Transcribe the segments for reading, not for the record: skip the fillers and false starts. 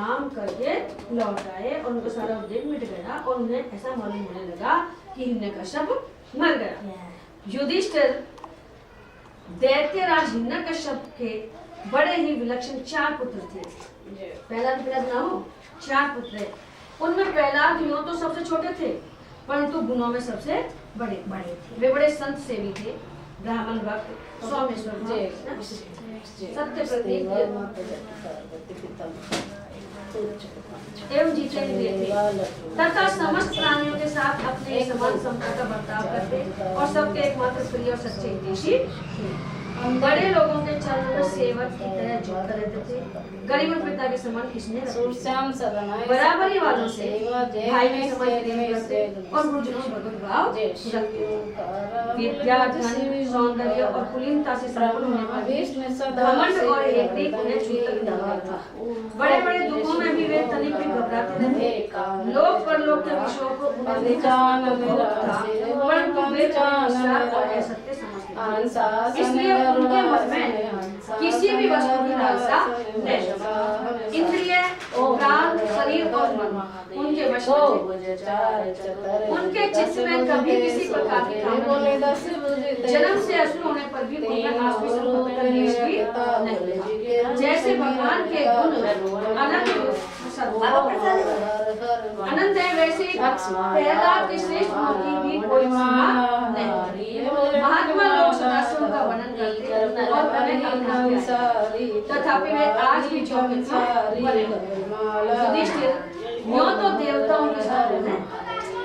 प्रणाम करके लौट आए और उनका सारा उद्देश्य मिट गया और उन्हें ऐसा मालूम होने लगा कि हिरण्यकश्यप मर गया। युधिष्ठिर दैत्यराज हिरण्यकश्यप के बड़े ही विलक्षण 4 पुत्र थे। प्रहलाद नाम 4 पुत्र है। उनमें प्रहलाद यूं तो सबसे छोटे थे, परंतु गुणों में सबसे बड़े थे। वे बड़े संत सेवी थे, ब्राह्मण भक्त, सौम्य सत्य प्रतीक एवं जितेंद्रिय थे तथा समस्त प्राणियों के साथ अपने समान समता का बर्ताव करते और सबके एकमात्र प्रिय और सच्चे हितैषी थे। बड़े लोगों के चरण पर सेवक की तरह झुकते रहते थे। गरीब और पिता के समान किसने बराबरी वालों से भाई के समान प्रेम करते और गुरुजनों भगवत भाव रखते। विद्या, धन, सौंदर्य और कुलीनता से संपन्न होने पर घमंड और एकरीक उन्हें छूतक नहीं था। बड़े बड़े दुखों में भी वे तनिक भी घबराते नहीं थे। लोक परलोक के विषयों को उन्हें परंतु वे और असत्य समझते, इसलिए उनके मन में किसी भी वस्तु की लालसा नहीं। इंद्रिय, प्राण, शरीर और मन उनके वश में थे। उनके चित्त में कभी किसी प्रकार की कामना, जन्म से असुर होने पर भी उनमें आसुरी संपत्ति का लेश भी नहीं। जैसे भगवान के गुण अनंत है, वैसे प्रहलाद के श्रेष्ठ गुणों की भी कोई सीमा नहीं। महात्मा लोग सदाशिव का वर्णन करते और उन्हें अपनाते, तथापि वे आज भी युधिष्ठिर यूं तो देवताओं के साथ हैं,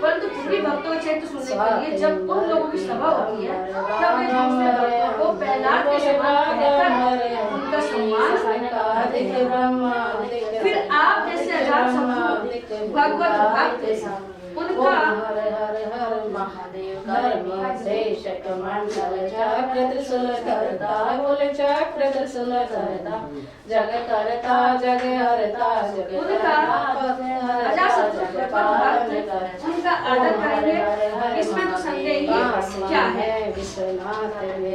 परंतु पूर्वी भक्तों के चरित्र सुनने के लिए जब उन लोगों की सभा होती है तब वे दूसरे भक्तों को प्रहलाद के समान कहकर उनका सम्मान करते हैं। फिर आप जैसे अजात शत्रु भगवत भक्त उनका महादेव चक्र त्रिशूल करता, बोले चक्र त्रिशूल करता, जग करता जग हरता, जग उनका उनका आदर करेंगे, इसमें तो संदेह ही क्या है।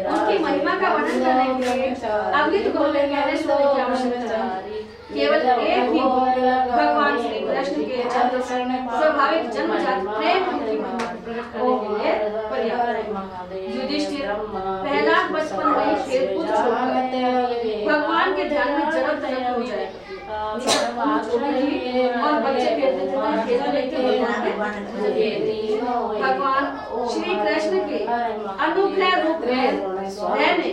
उनकी महिमा का वर्णन करने के लिए अगली तो बोले कहने सुनने की आवश्यकता है। केवल एक ही भगवान श्री कृष्ण के स्वाभाविक जन्मजात प्रेम उनकी महिमा प्रकट करने के लिए पर्याप्त है। युधिष्ठिर प्रहलाद बचपन में खेल कूद छोड़कर भगवान के ध्यान में जन्म तक हो जाए और बच्चे खेलते भगवान श्री कृष्ण के अनुग्रह रूप में रहने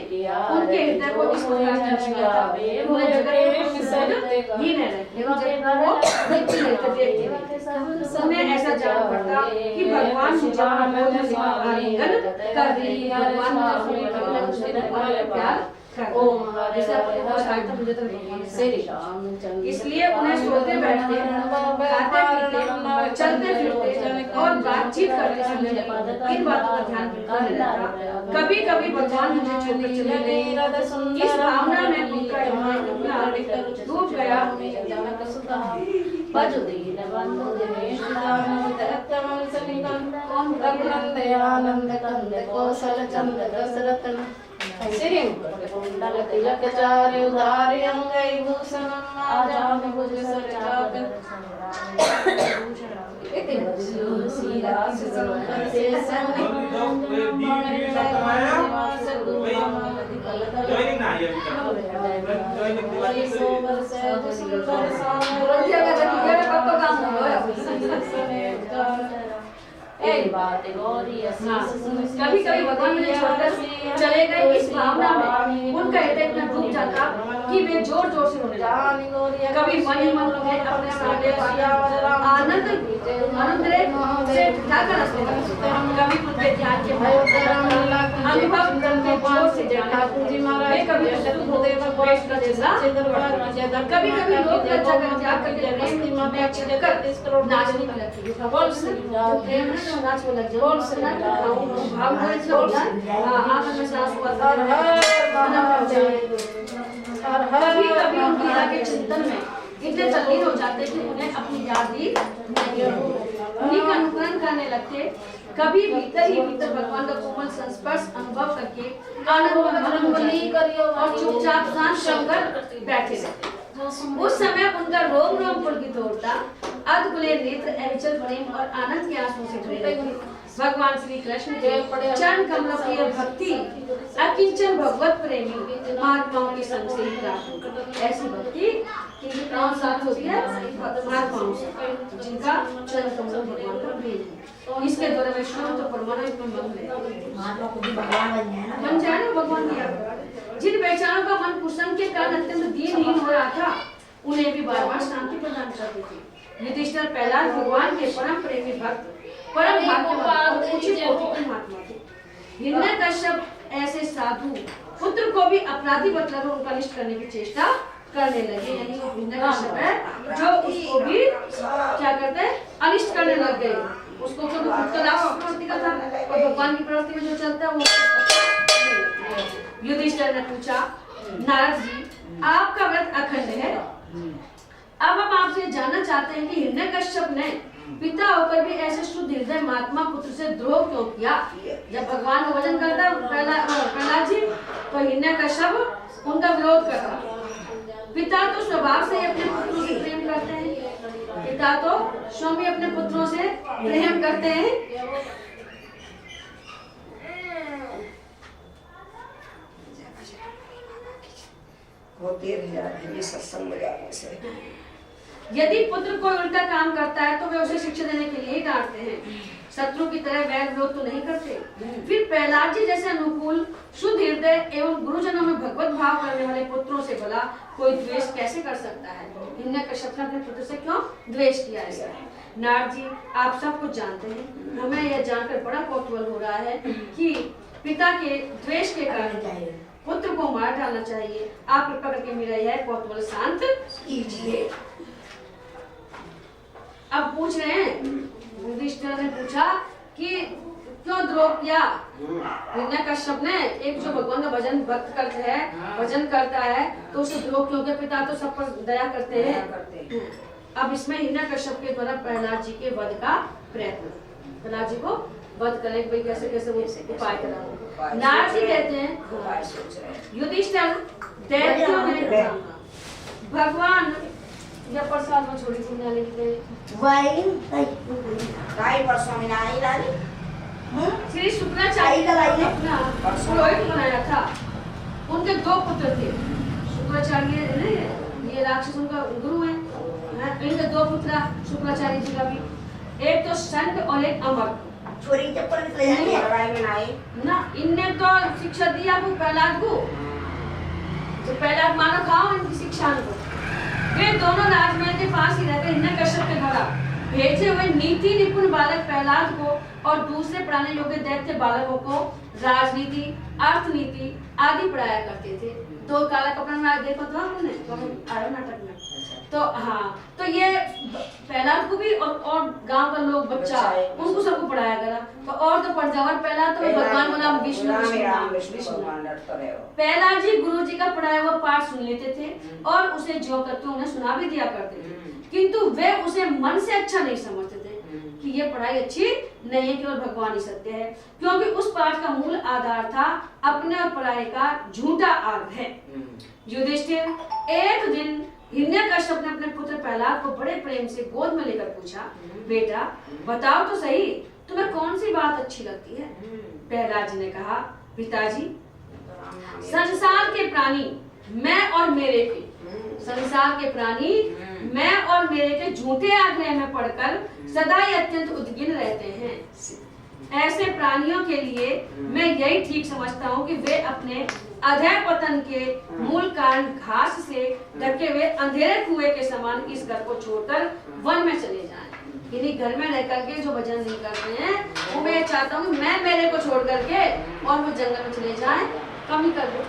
उनके हृदय को इस प्रकार किया था। उन्हें जगत में ही रहने एवं वो उन्हें ऐसा जान पड़ता कि भगवान मुझे आलिंगन कर रही है, भगवान मुझे प्यार इसलिए उन्हें सोते बैठते खाते पीते चलते फिरते और बातचीत करते समय इन बातों का ध्यान रखता। कभी कभी भगवान मुझे छोड़कर चले गए, इस भावना में उनका डूब गया। तिलक चारे उदारे अंगै भूषणम आजान भुज सर चापन कभी कभी भगवान मुझे छोड़कर चले गए, इस भावना में उनका हृदय इतना डूब जाता कि वे जोर जोर से रोने लगते। कभी मन ही मन में अपने सामने आनंद से उठाकर हंसने लगते। कभी खुद के ध्यान के अनुभव करके जोर से वे कभी कभी कभी लोग लज्जा का त्याग करके नाचने लगते। नाचने लग कभी कभी उनकी आगे चिंतन में इतने तल्लीन हो जाते कि उन्हें अपनी याद ही उन्हीं का अनुकरण करने लगते। कभी भीतर ही भीतर भगवान का कोमल संस्पर्श अनुभव करके आनंद और चुपचाप शांत शंकर बैठे रहते। उस समय उनका रोम रोम पुलकित होता, अधकुले नेत्र अविचल प्रेम और आनंद के आंसुओं से भरे थे। भगवान श्री कृष्ण के चरण कमलों की यह भक्ति अकिंचन भगवत प्रेमी महात्माओं के संग से ही प्राप्त। ऐसी भक्ति किनके प्राण साथ होती है? महात्माओं से, जिनका चरण कमलों भगवान का प्रेम है। इसके द्वारा वैष्णव तो परमानंद में मन है, महात्मा को भी भगवान बन जाए ना भगवान की। जिन बेचारों का मन कुसंग के कारण अत्यंत दीनहीन हो रहा था, उन्हें भी बार बार शांति प्रदान करती थी। युधिष्ठिर पहला भगवान के परम प्रेमी भक्त, परम भाग्यवान और उचित कोटि के महात्मा थे। हिरण्यकश्यप ऐसे साधु पुत्र को भी अपराधी बतलाकर उनका निष्ठ करने की चेष्टा करने लगे। यानी वो हिरण्यकश्यप है जो उसको भी क्या करते हैं, अनिष्ट करने लग गए। उसको तो प्रवृत्ति का था और भगवान की प्रवृत्ति में जो चलता है वो। युधिष्ठिर ने पूछा, नारद जी आपका व्रत अखंड है, अब हम आपसे जानना चाहते हैं कि हिरण्यकश्यप ने पिता होकर भी ऐसे शुद्ध हृदय महात्मा पुत्र से द्रोह क्यों किया? जब भगवान का वजन करता प्रहलाद जी, तो हिरण्यकश्यप उनका विरोध करता। पिता तो स्वभाव से अपने पुत्रों से प्रेम करते हैं, पिता तो स्वयं अपने पुत्रों से प्रेम करते हैं। यदि पुत्र कोई उल्टा काम करता है तो वे उसे शिक्षा देने के लिए ही डांटते हैं, शत्रु की तरह वैर विरोध तो नहीं करते। फिर प्रहलाद जी जैसे अनुकूल शुद्ध हृदय एवं गुरुजनों में भगवत भाव करने वाले पुत्रों से भला कोई द्वेष कैसे कर सकता है? हिरण्यकश्यप ने अपने पुत्र से क्यों द्वेष किया ऐसा? नारद जी आप सब कुछ जानते हैं, हमें यह जानकर बड़ा कौतूहल हो रहा है कि पिता के द्वेष के कारण पुत्र को मार डालना चाहिए। आप कृपा करके मेरा यह कौतूहल शांत कीजिए। अब पूछ रहे हैं, युधिष्ठिर ने पूछा कि क्यों द्रोह किया? हिरण्यकश्यप ने एक जो भगवान का भजन भक्त करते हैं, भजन करता है, तो उसे द्रोह क्यों किया? पिता तो सब पर दया करते हैं। अब इसमें हिरण्यकश्यप के द्वारा प्रहलाद जी के वध का प्रयत्न, प्रहलाद जी को वध करने के कैसे कैसे वो उपाय करा। नारद जी कहते हैं, युधिष्ठिर दैत्यों ने भगवान या प्रसाद में छोड़ी थी नाले की श्री शुक्राचार्य ने अपना पुरोहित बनाया था। उनके दो पुत्र थे, शुक्राचार्य ये राक्षस उनका गुरु है, इनके दो पुत्र शुक्राचार्य जी का भी, एक तो संत और एक अमर। छोरी चप्पल ना इनने तो शिक्षा दी आपको प्रहलाद को, तो प्रहलाद मानो खाओ इनकी शिक्षा को। वे दोनों राजमहल के पास ही रहते हिरण्यकश्यप के द्वारा भेजे हुए नीति निपुण बालक प्रहलाद को और दूसरे पढ़ाने योग्य दैत्य बालकों को राजनीति, अर्थनीति आदि पढ़ाया करते थे। दो काला कपड़ा में देखो तो हमने आयो नाटक में, तो हाँ, तो ये प्रहलाद को भी और गांव का लोग बच्चा उनको सबको पढ़ाया करा। तो और तो प्रजावर प्रहलाद तो भगवान का नाम विष्णु। प्रहलाद जी गुरु जी का पढ़ाया हुआ पाठ सुन लेते थे और उसे जो करते उन्हें सुना भी दिया करते थे, किंतु वे उसे मन से अच्छा नहीं समझते थे कि ये पढ़ाई अच्छी नहीं है, केवल भगवान ही सत्य है, क्योंकि उस पाठ का मूल आधार था अपने और पढ़ाई का झूठा आग्रह। युधिष्ठिर एक दिन हिरण्यकश्यप ने अपने पुत्र प्रहलाद को बड़े प्रेम से गोद में लेकर पूछा, बेटा बताओ तो सही तुम्हें कौन सी बात अच्छी लगती है? प्रहलाद जी ने कहा, पिताजी संसार के प्राणी मैं और मेरे के, संसार के प्राणी मैं और मेरे के झूठे आग्रह में पड़कर सदा ही अत्यंत उद्विग्न रहते हैं। ऐसे प्राणियों के लिए मैं यही ठीक समझता हूँ कि वे अपने अधः पतन के मूल कारण घास से ढके हुए अंधेरे कुएं के समान इस घर को छोड़कर वन में चले जाएं। यानी घर में रह करके जो भजन नहीं करते हैं, वो मैं चाहता हूँ मैं मेरे को छोड़ करके और वो जंगल में चले जाएं, कम ही कर दो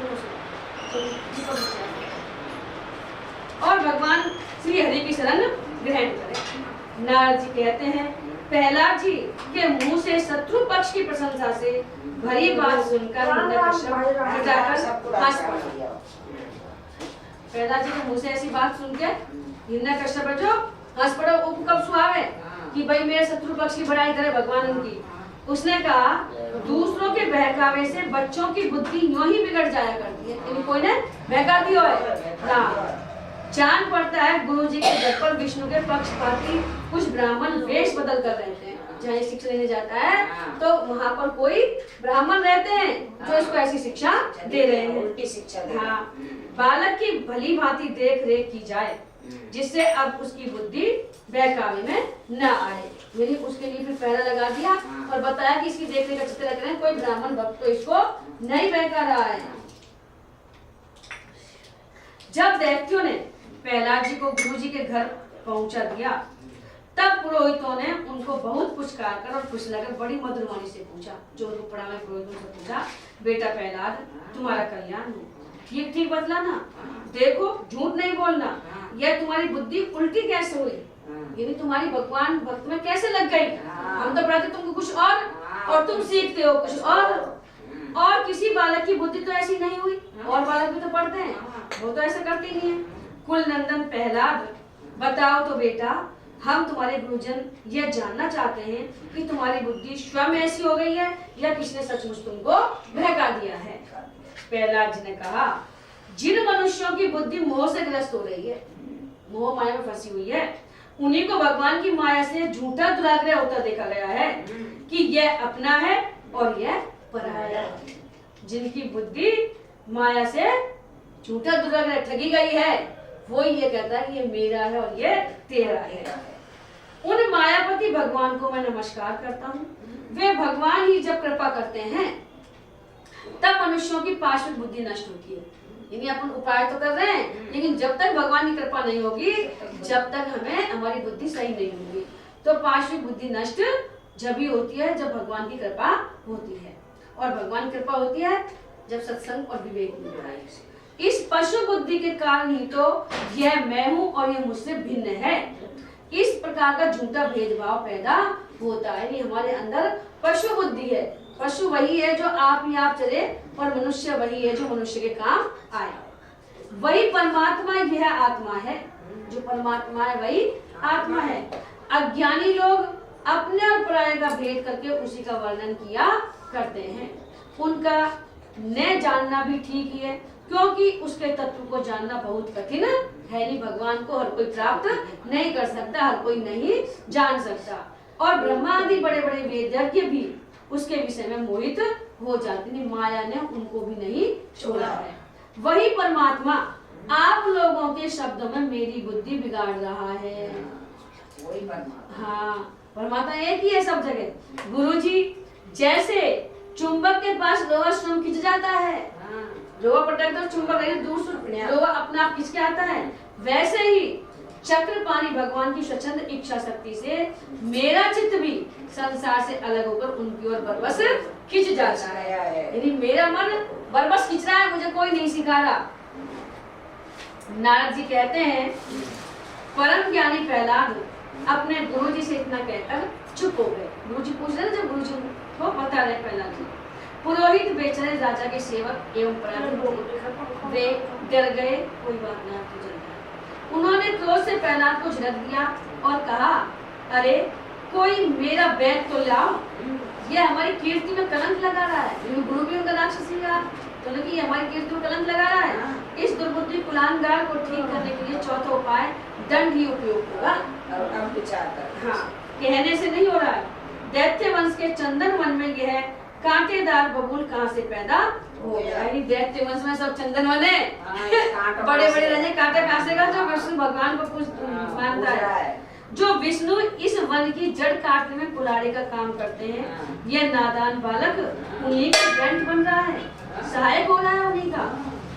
और भगवान श्री हरि की शरण ग्रहण करें। नारद जी कहते हैं, प्रहलाद जी के मुंह से शत्रु पक्ष की प्रशंसा से भरी बात सुनकर हंस पड़ा। प्रहलाद जी के मुंह से ऐसी बात सुन के हिरण्यकश्यप जो हंस पड़ा, वो कब सुहावे कि भाई मेरे शत्रु पक्ष की बड़ाई करे भगवान उनकी। उसने कहा, दूसरों के बहकावे से बच्चों की बुद्धि यूं ही बिगड़ जाया करती है। कोई ने बहका दिया है ना, जान पड़ता है गुरु जी के घर पर विष्णु के पक्षपाती कुछ ब्राह्मण वेश बदल कर रहते हैं। जहाँ ये शिक्षा लेने जाता है तो वहाँ पर कोई ब्राह्मण रहते हैं जो इसको ऐसी शिक्षा दे रहे हैं, उल्टी शिक्षा दे रहे हैं। हाँ, बालक की भली भांति देख रेख की जाए जिससे अब उसकी बुद्धि बहकावे में न आए। मेरी उसके लिए फिर पहरा लगा दिया और बताया कि इसकी देख रेख अच्छी तरह करें, कोई ब्राह्मण भक्त तो इसको नहीं बहका रहा है। जब दैत्यों ने प्रहलाद जी को गुरु जी के घर पहुंचा दिया तब पुरोहितों ने उनको बहुत पुचकार कर और फुसलाकर बड़ी मधुर वाणी से पूछा, जो रुपड़ा में पुरोहितों से पूछा, बेटा प्रहलाद तुम्हारा कल्याण हो, ठीक ठीक बतला ना, देखो झूठ नहीं बोलना, यह तुम्हारी बुद्धि उल्टी कैसे हुई, यानी तुम्हारी भगवान भक्त में कैसे लग गई। हम तो पढ़ाते तुमको कुछ और तुम सीखते हो कुछ और किसी बालक की बुद्धि तो ऐसी नहीं हुई। और बालक भी तो पढ़ते हैं, वो तो ऐसा करते नहीं है। कुल नंदन प्रहलाद बताओ तो बेटा, हम तुम्हारे गुरुजन यह जानना चाहते हैं कि तुम्हारी बुद्धि स्वयं ऐसी हो गई है या किसने सचमुच तुमको बहका दिया है। प्रहलाद जी ने कहा, जिन मनुष्यों की बुद्धि मोह से ग्रस्त हो रही है, मोह माया में फंसी हुई है, उन्हीं को भगवान की माया से झूठा दुराग्रह होता देखा गया है कि यह अपना है और यह पराया है। जिनकी बुद्धि माया से झूठा दुराग्रह ठगी गई है वो ये कहता है कि ये मेरा है और ये तेरा है। उन मायापति भगवान को मैं नमस्कार करता हूँ। वे भगवान ही जब कृपा करते हैं तब मनुष्यों की पार्श्विक बुद्धि नष्ट होती है। यानी अपन उपाय तो कर रहे हैं लेकिन जब तक भगवान की कृपा नहीं होगी, जब तक हमें हमारी बुद्धि सही नहीं होगी, तो पार्श्विक बुद्धि नष्ट जब ही होती है जब भगवान की कृपा होती है। और भगवान की कृपा होती है जब सत्संग और विवेक मिलता है। इस पशु बुद्धि के कारण ही तो यह मैं हूँ और यह मुझसे भिन्न है, इस प्रकार का झूठा भेदभाव पैदा होता है। हमारे अंदर पशु बुद्धि है। पशु वही है जो आप ही आप चले और मनुष्य वही है जो मनुष्य के काम आए। वही परमात्मा यह आत्मा है, जो परमात्मा है वही आत्मा है। अज्ञानी लोग अपने और पराये का भेद करके उसी का वर्णन किया करते हैं। उनका न जानना भी ठीक ही है, क्योंकि उसके तत्व को जानना बहुत कठिन है। नहीं, भगवान को हर कोई प्राप्त नहीं कर सकता, हर कोई नहीं जान सकता। और ब्रह्मा आदि बड़े बड़े वेदज्ञ भी उसके विषय में मोहित हो जाते हैं। माया ने उनको भी नहीं छोड़ा है। वही परमात्मा आप लोगों के शब्दों में मेरी बुद्धि बिगाड़ रहा है। वही परमात्मा। हाँ, परमात्मा एक ही है सब जगह। गुरुजी जैसे चुंबक के पास लोहा स्वयं खिंच जाता है, लोहा पटक दो चुंबक दूर से लोहा अपना आप खिंच के आता है, वैसे ही चक्रपाणी भगवान की स्वच्छंद इच्छा शक्ति से मेरा चित्त भी संसार से अलग होकर उनकी ओर बरबस खिंच जाता है। यानी मेरा मन बरबस खिंच रहा है, मुझे कोई नहीं सिखा रहा। नारद जी कहते हैं, परम ज्ञानी प्रहलाद अपने गुरु जी से इतना कहकर चुप हो गए। गुरु जी पूछ रहे जब गुरु जी को बता रहे प्रहलाद जी। पुरोहित बेचारे राजा के सेवक एवं वे डर गए, कोई बात नहीं आपको जल गया। उन्होंने क्रोध से प्रहलाद को झड़क दिया और कहा, अरे कोई मेरा बैग तो लाओ, ये हमारी कीर्ति में कलंक लगा रहा है। गुरु भी उनका राक्षसी का तो लगी हमारी कीर्ति में कलंक लगा रहा है। इस दुर्बुद्धि कुलांगार को ठीक करने के लिए चौथा उपाय दंड ही उपयोग होगा। हाँ, कहने से नहीं हो रहा है। दैत्य वंश के चंदन वन में यह कांटेदार बबूल कहाँ से पैदा हो गया? दैत्य वंश में सब चंदन वन है, बड़े बड़े राजे कांटे कहाँ से जो विष्णु भगवान को कुछ मानता है। जो विष्णु इस वन की जड़ काटने में कुल्हाड़ी का काम करते हैं, यह नादान बालक उन्हीं का ग्रंथ बन रहा है, सहायक हो रहा है उन्हीं का,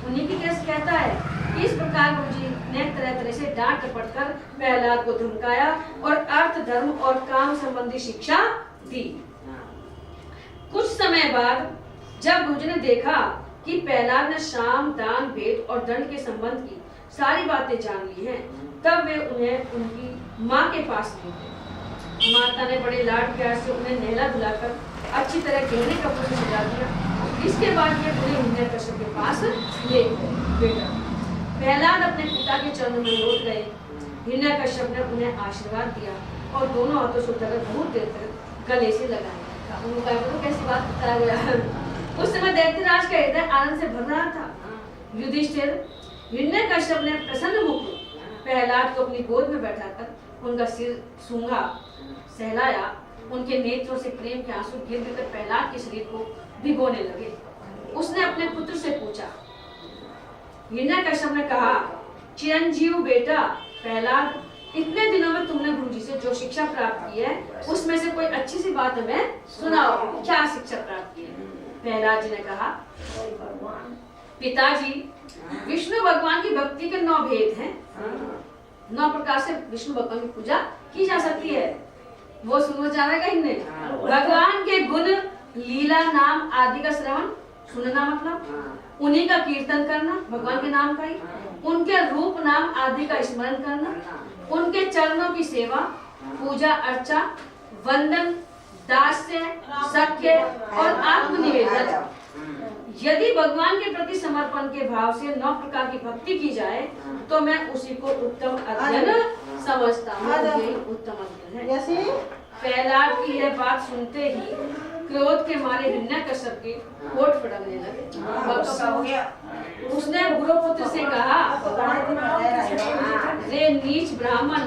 उन्हीं की कैसे कहता है। इस प्रकार गुरु जी ने तरह तरह से डांट डपट कर प्रहलाद को धमकाया और अर्थ धर्म और काम संबंधी शिक्षा दी। कुछ समय बाद जब गुरु जी ने देखा कि प्रहलाद ने शाम दान भेद और दंड के संबंध की सारी बातें जान ली हैं, तब वे उन्हें उनकी माँ के पास ले गए। माता ने बड़े लाड प्यार से उन्हें नहला धुलाकर अच्छी तरह गहने कपड़ों से सजा दिया। इसके बाद वे उन्हें हिरण्यकश्यप के पास ले गए। बेटा प्रहलाद अपने पिता के चरणों में लौट गए। हिरण्यकश्यप ने उन्हें आशीर्वाद दिया और दोनों हाथों से उठाकर बहुत देर तक गले से लगाया। तो कैसी बात बता गया। उस समय दैत्यराज का हृदय आनंद से भर रहा था। युधिष्ठिर हिरण्यकश्यप ने प्रसन्न मुख प्रहलाद को अपनी गोद में बैठाकर उनका सिर सूंघा, सहलाया। उनके नेत्रों से प्रेम के आंसू गिर गिर कर प्रहलाद के शरीर को भिगोने लगे। उसने अपने पुत्र से पूछा, हिरण्यकश्यप ने कहा, चिरंजीव बेटा प्रहलाद, इतने दिनों में तुमने गुरुजी से जो शिक्षा प्राप्त की है उसमें से कोई अच्छी सी बात हमें सुनाओ, क्या शिक्षा प्राप्त की है? प्रहलाद जी ने कहा, पिताजी, विष्णु भगवान की भक्ति के 9 भेद हैं। 9 प्रकार से विष्णु भगवान की पूजा की जा सकती है। वो सुनना चाह रहा है कहीं नहीं? भगवान के गुण, लीला, नाम आदि का श्रवण, सुनना मतलब उन्हीं का कीर्तन करना, भगवान के नाम का ही, उनके रूप नाम आदि का स्मरण करना, उनके चरणों की सेवा, पूजा अर्चा, वंदन, दास्य, सख्य और आत्मनिवेदन। यदि भगवान के प्रति समर्पण के भाव से 9 प्रकार की भक्ति की जाए तो मैं उसी को उत्तम अध्ययन समझता हूँ। यही उत्तम अध्ययन है। प्रहलाद की यह बात सुनते ही क्रोध के मारे हिरण्यकश्यप के होठ फड़कने लगे। उसने गुरुपुत्र से कहा, रे नीच ब्राह्मण,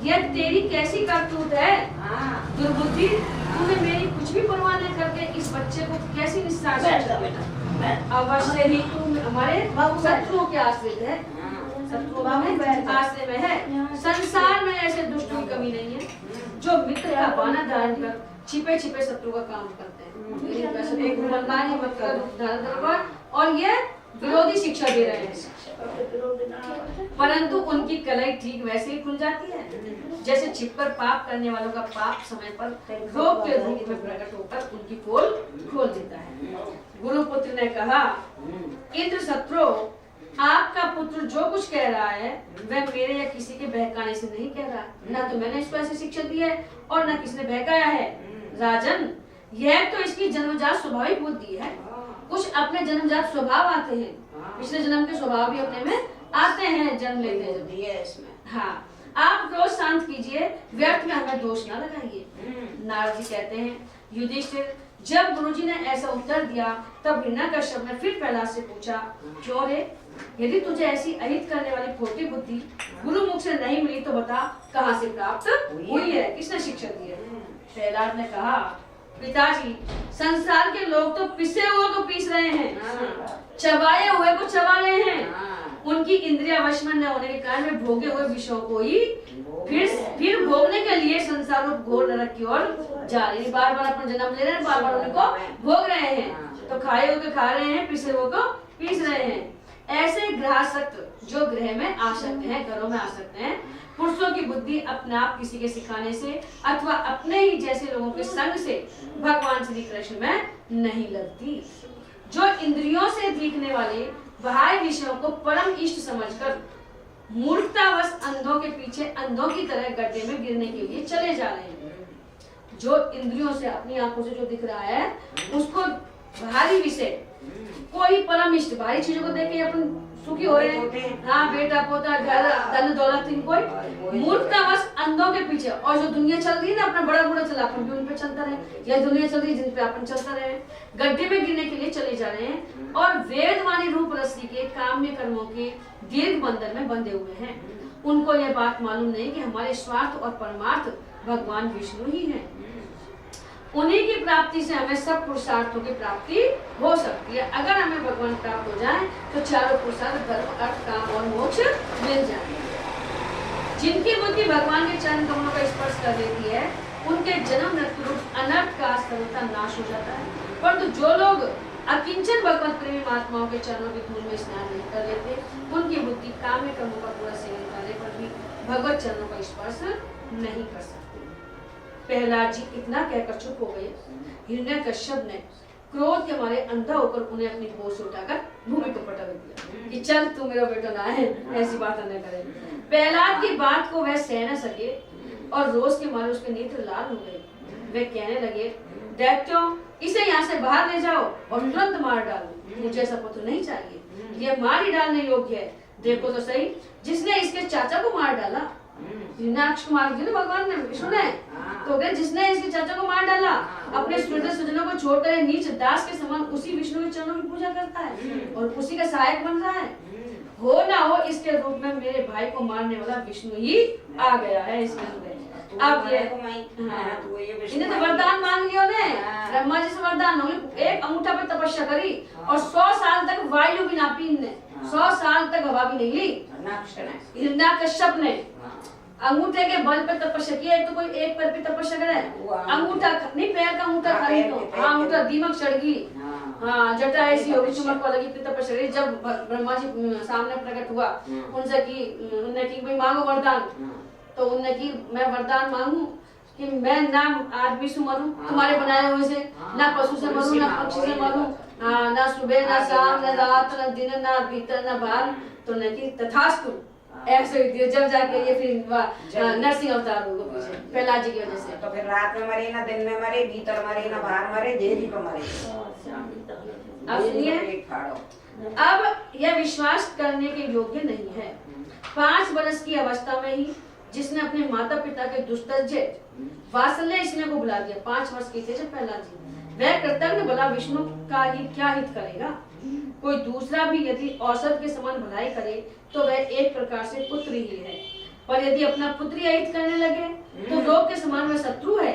यह तेरी कैसी करतूत है? दुर्बुद्धि, तूने मेरी कुछ भी परवाह न करके इस बच्चे को कैसी निस्तार किया? अवश्य ही तू हमारे शत्रुओं के आश्रित है, शत्रुओं में आश्रय में है। संसार में ऐसे दुष्ट की कमी नहीं है जो मित्र का बाना धारण कर छिपे छिपे शत्रु का काम करते हैं। और ये विरोधी शिक्षा दे रहे हैं, परंतु उनकी कलाई ठीक वैसे ही खुल जाती है जैसे छिपकर पाप करने वालों का पाप समय पर रोग के रूप में प्रकट होकर उनकी पोल खोल देता है। गुरुपुत्र ने कहा, इंद्र शत्रु, आपका पुत्र जो कुछ कह रहा है वह मेरे या किसी के बहकाने से नहीं कह रहा, ना तो मैंने इसको ऐसी शिक्षा दी है और न किसने बहकाया है। राजन, यह तो इसकी जन्मजात स्वाभाविक बुद्धि है। कुछ अपने जन्मजात स्वभाव आते हैं, पिछले जन्म के स्वभाव भी अपने में आते हैं, जन्म लेते हैं इसमें। हाँ, आप रोज शांत कीजिए, व्यर्थ में हमें दोष ना लगाइए। नारद जी कहते हैं, युधिष्ठिर, जब गुरुजी ने ऐसा उत्तर दिया तब हिरण्यकश्यप ने फिर प्रहलाद से पूछा, क्यों रे, यदि तुझे ऐसी अहित करने वाली खोटी बुद्धि गुरु मुख से नहीं मिली तो बता कहाँ से प्राप्त हुई है, किसने शिक्षा दी है? प्रहलाद ने कहा, पिताजी, संसार के लोग तो पिसे हुए को पीस रहे हैं, चबाए हुए को चबा रहे हैं। उनकी इंद्रिया वश में न होने के कारण वे भोगे हुए विषयों को ही फिर भोगने के लिए संसार रूप घोर नरक की ओर जा रहे हैं। बार बार अपना जन्म ले रहे हैं, बार बार उनको भोग रहे हैं। तो खाए हुए को खा रहे हैं, पिसे हुए को पीस रहे हैं। ऐसे गृहस्थ जो गृह में आ सकते हैं, घरों में आ सकते हैं, पुरुषों की बुद्धि अपने आप किसी के सिखाने से अथवा अपने ही जैसे लोगों के संग से भगवान श्री कृष्ण में नहीं लगती। जो इंद्रियों से दिखने वाले बाह्य विषयों को परम इष्ट समझकर मूर्खतावश अंधों के पीछे अंधों की तरह गड्ढे में गिरने के लिए चले जा रहे हैं। जो इंद्रियों से, अपनी आंखों से जो दिख रहा है उसको बाहरी विषय, कोई परम इष्ट बाहरी चीजों को देख के अपन सुखी हो रहे हैं। हाँ, बेटा पोता घर धन दौलत, कोई मूर्खतावश अंधों के पीछे। और जो दुनिया चल रही है ना, अपना बड़ा बुरा चला, अपन भी उन पे चलता रहे, या दुनिया चल रही है जिन पे अपन चलता रहे, गड्ढे में गिरने के लिए चले जा रहे हैं और वेदवाणी रूप रस्सी के काम्य कर्मों के दीर्घ बंधन में बंधे हुए हैं। उनको यह बात मालूम नहीं कि हमारे स्वार्थ और परमार्थ भगवान विष्णु ही है। उन्हीं की प्राप्ति से हमें सब पुरुषार्थों की प्राप्ति हो सकती है। अगर हमें भगवान प्राप्त हो जाए तो चारों पुरुषार्थ, धर्म, अर्थ, काम और मोक्ष मिल जाएंगे। जिनकी बुद्धि भगवान के चरण कमलों का स्पर्श कर लेती है उनके जन्म मृत्यु रूप अनर्थ का सर्वथा नाश हो जाता है। परंतु जो लोग अकिंचन भगवत प्रेमी महात्माओं के चरणों की धूल में स्नान नहीं कर लेते, उनकी बुद्धि काम्य कर्मों का पूरा सेवन करने पर भी भगवत चरणों का स्पर्श नहीं कर सकती। प्रहलाद जी इतना कहकर चुप हो गए। हिरण्यकश्यप ने क्रोध के मारे अंधा होकर उन्हें अपनी गोद से उठाकर भूमि पर पटक दिया कि चल तू मेरा बेटा ना है, ऐसी बात न करे। प्रहलाद की बात को वह सह न सके और रोष के मारे उसके नेत्र लाल हो गए। वे कहने लगे, दैत्यों, इसे यहाँ से बाहर ले जाओ और तुरंत मार डालो। मुझे ऐसा पुत्र नहीं चाहिए, यह मार ही डालने योग्य है। देखो तो सही, जिसने इसके चाचा को मार डाला, हिरण्याक्ष को मार दिया ना भगवान ने, विष्णु ने, तो जिसने इसके चाचा को मार डाला, अपने स्वजनों को छोड़कर नीच दास के समान उसी विष्णु के चरणों की पूजा करता है और उसी का सहायक बन रहा है। हो ना हो इसके रूप में मेरे भाई को मारने वाला विष्णु ही आ गया है इसके अंदर। अब ये इन्हें तो वरदान मांग लियो ने, ब्रह्मा जी से वरदान मांग, एक अंगूठा पे तपस्या करी और 100 साल तक वायु भी नापी इनने, 100 साल तक हवा भी नहीं ली। हिरण्यकश्यप ने अंगूठे के बल पे तपस्या की। एक तो कोई एक पैर पे तपस्या करे, अंगूठा नहीं, पैर का अंगूठा खाली तो हाँ अंगूठा दीमक चढ़ गई, हाँ जटा ऐसी होगी चुमक को लगी तपस्या करी। जब ब्रह्मा जी सामने प्रकट हुआ उनसे की, उन्होंने की भाई मांगो वरदान, तो उन्होंने की मैं वरदान मांगू कि मैं ना आदमी से मरूं तुम्हारे बनाए हुए से, ना पशु से मरूं, ना पक्षी से मरूं, ना सुबह ना शाम ना रात ना दिन ना भीतर ना बाहर। तो न की तथास्तु ऐसे ही दिया। जब जाके ये फिर नरसिंह अवतार होगा पीछे प्रहलाद जी की वजह से। तो फिर रात में मरे ना दिन में मरे, भीतर मरे ना बाहर मरे, देरी पर मरे। अब सुनिए, अब यह विश्वास करने के योग्य नहीं है। 5 वर्ष की अवस्था में ही जिसने अपने माता पिता के दुस्तज्य वात्सल्य स्नेह को बुला दिया, 5 वर्ष के थे जब प्रहलाद जी, वह कृतज्ञ भला विष्णु का ही क्या हित करेगा। कोई दूसरा भी यदि औसत के समान भलाई करे तो वह एक प्रकार से पुत्र ही है, पर यदि अपना पुत्र ही अहित करने लगे तो लोग के समान वह शत्रु है।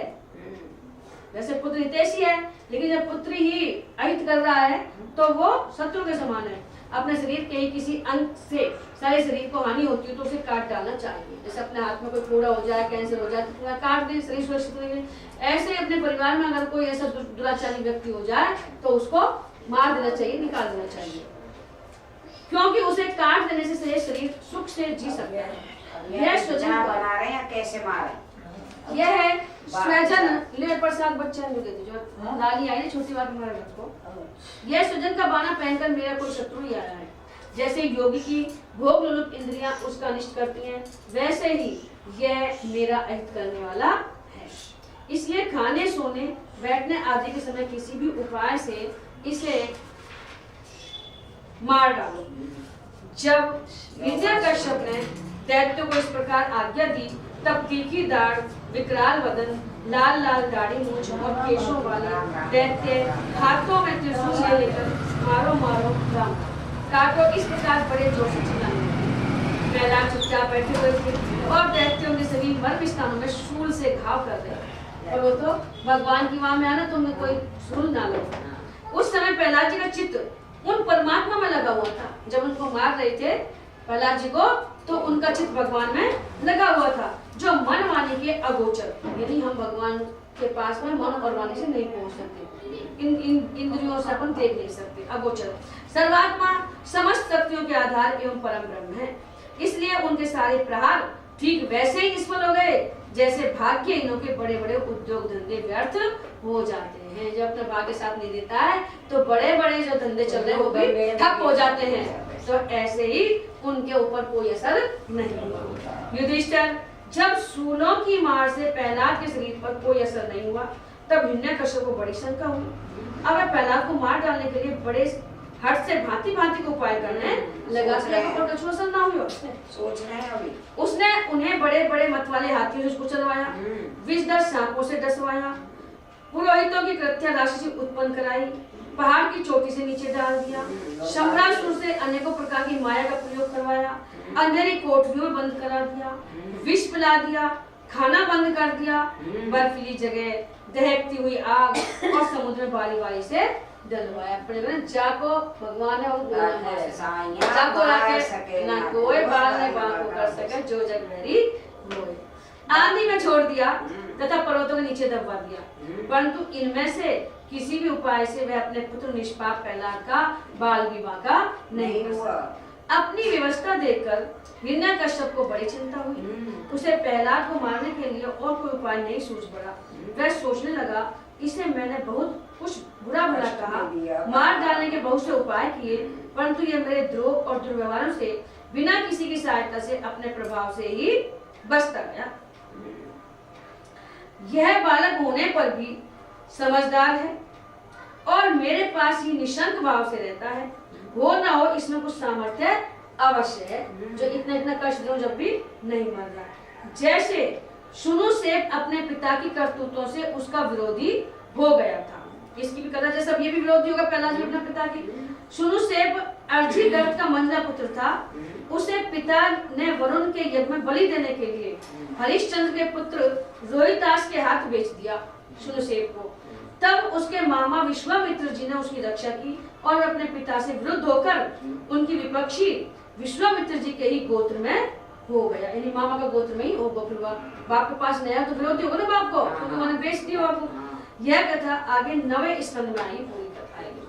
वैसे पुत्र हितैषी है, लेकिन जब पुत्र ही अहित कर रहा है तो वो शत्रु के समान है। अपने शरीर के ही किसी अंग से सारे शरीर को हानि होती है तो उसे काट डालना चाहिए। जैसे अपने हाथ में कोई फोड़ा हो जाए, कैंसर हो जाए तो पूरा काट दे, शरीर सुरक्षित रहे। ऐसे अपने परिवार में अगर कोई ऐसा दुराचारी व्यक्ति हो जाए तो उसको मार देना चाहिए, निकाल देना चाहिए, क्योंकि उसे काट देने से शरीर सुख से जी सकता है। यह स्वजन बना रहे हैं, कैसे मारे? यह है स्वजन ले प्रसाद बच्चा जो लाली आई छोटी बात हमारे घर को, यह स्वजन का बाना पहनकर मेरा कोई शत्रु ही आया है। जैसे योगी की भोग लोलुप इंद्रियां उसका अनिष्ट करती हैं, वैसे ही यह मेरा अहित करने वाला है। इसलिए खाने सोने बैठने आदि के समय किसी भी उपाय से इसे मार डालो। जब हिरण्यकश्यप ने दैत्य को इस प्रकार आज्ञा दी तब तीखी दाढ़, विकराल वदन, लाल लाल दाढ़ी मूंछ और केशों वाले दैत्य हाथों में त्रिशूल ले लेकर मारो मारो राम काटो इस प्रकार बड़े जोर से चिल्लाने लगे। प्रहलाद चुपचाप बैठे हुए थे और दैत्यों के सभी मर्म स्थानों में शूल से घाव कर रहे। और वो तो भगवान की वहां में आना तो उन्हें कोई शूल ना लगे। उस समय प्रहलाद जी का चित्त उन परमात्मा में लगा हुआ था। जब उनको मार रहे थे प्रहलाद जी को तो उनका चित्त भगवान में लगा हुआ था, जो मन वाणी के अगोचर, यानी हम भगवान के पास में मन और वाणी से नहीं पहुंच सकते, इन इंद्रियों से अपन देख नहीं सकते, अगोचर। सर्वात्मा समस्त शक्तियों के आधार एवं परम ब्रह्म है। इसलिए उनके सारे प्रहार ठीक वैसे ही निष्फल हो गए जैसे भाग्य इनों के बड़े बड़े उद्योग धंधे व्यर्थ हो जाते हैं। जब तक भाग्य साथ नहीं देता है तो बड़े बड़े जो धंधे चल रहे हैं वो भी ठप हो जाते हैं। तो ऐसे ही उनके ऊपर कोई असर नहीं हुआ। युधिष्ठिर, जब शूलों की मार से प्रहलाद के शरीर पर कोई असर नहीं हुआ तब हिरण्यकश्यप को बड़ी शंका हुई। अब वह प्रहलाद को मार डालने के लिए बड़े हट से भांति भांति को उपाय करने लगा। पर कुछ असर ना हुआ। सोच रहे हैं अभी। उसने उन्हें बड़े बड़े मत वाले हाथियों से कुचलवाया, विषधर सांपों से डसवाया, पुरोहितों की कृत्या राशि उत्पन्न कराई, पहाड़ की चोटी से नीचे डाल दिया, शंभरासुर से अनेकों प्रकार की माया का प्रयोग करवाया, अंधेरी कोठरियों में बंद करा दिया, विष पिला दिया, खाना बंद कर दिया, बर्फीली जगह, दहकती हुई आग और समुद्र में बारी बारी से डलवाया। जाको भगवान है जाको रखे ना कोई बाल ने बाल को कर सके जो जग मेरी होए। आंधी में छोड़ दिया तथा पर्वतों के नीचे दबा दिया, परंतु इनमें से किसी भी उपाय से वह अपने पुत्र निष्पाप प्रहलाद का बाल भी बांका नहीं हुआ। अपनी व्यवस्था देखकर हिरण्यकश्यप को बड़ी चिंता हुई। उसे प्रहलाद को मारने के लिए और कोई उपाय नहीं सूझ पड़ा। वह सोचने लगा, इसे मैंने बहुत कुछ बुरा भला कहा, मार डालने के बहुत से उपाय किए, परंतु यह मेरे द्रोह और दुर्व्यवहारों से बिना किसी की सहायता से अपने प्रभाव से ही बचता गया। यह बालक होने पर भी समझदार है और मेरे पास ही निशंक भाव से रहता है। हो ना हो इसमें कुछ सामर्थ्य अवश्य है, जो इतना इतना कष्ट दूं जब भी नहीं मर रहा है। जैसे शुनु से अपने पिता की करतूतों से उसका विरोधी हो गया था, इसकी भी कथा जैसे अब ये भी विरोधी होगा प्रहलाद जी अपने पिता की। शुनु से अर्जी गर्भ का मंझला पुत्र था, उसे पिता ने वरुण के यज्ञ में बलि देने के लिए हरिश्चंद्र के पुत्र रोहितास के हाथ बेच दिया शूरसेन को। तब उसके मामा विश्वामित्र जी ने उसकी रक्षा की और अपने पिता से विरुद्ध होकर उनकी विपक्षी विश्वामित्र जी के ही गोत्र में हो गया, यानी मामा का गोत्र में ही हो गया। बाप के पास नया तो विरोधी होगा ना बाप को, क्योंकि उन्होंने बेच दिया बाप को। यह कथा आगे 9वें स्कंद में आई, पूरी कथा आएगी।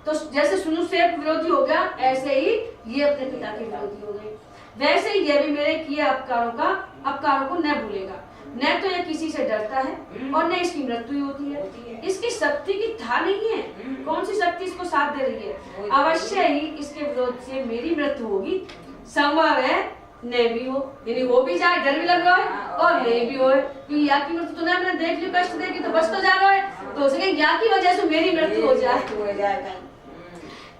तो जैसे सुनु से विरोधी हो गया, ऐसे ही ये अपने पिता के विरोधी हो गए। वैसे ही यह भी मेरे किए अपकारों को न भूलेगा। न तो यह किसी से डरता है और न इसकी मृत्यु होती है। इसकी शक्ति की था नहीं है, कौन सी शक्ति इसको साथ दे रही है? अवश्य ही इसके विरोध से मेरी मृत्यु होगी। संभव है न भी हो, यानी हो भी जाए, डर भी लग रहा है और नहीं भी हो, क्योंकि या की मृत्यु तूने मैंने देख ली, कष्ट देगी तो बच तो जा रहा है, तो उसे या की वजह से मेरी मृत्यु हो जाए।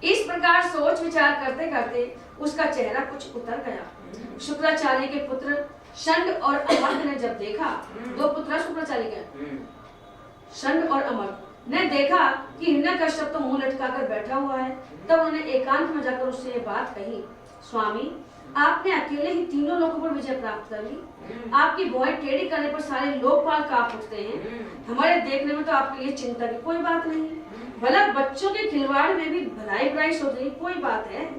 इस प्रकार सोच विचार करते करते उसका चेहरा कुछ उतर गया। शुक्राचार्य के पुत्र शंड और अमर ने जब देखा, दो पुत्र शुक्राचार्य के, शंड और अमर ने देखा कि हिरण्यकश्यप तो मुंह लटकाकर बैठा हुआ है, तब उन्होंने एकांत में जाकर उससे ये बात कही, स्वामी आपने अकेले ही तीनों लोगों पर विजय प्राप्त कर ली। आपकी भौहें टेढ़ी करने पर सारे लोकपाल कांप उठते हैं। हमारे देखने में तो आपके लिए चिंता की कोई बात नहीं, भला बच्चों के खिलवाड़ में भी भलाई बुराई सोच रही कोई बात है।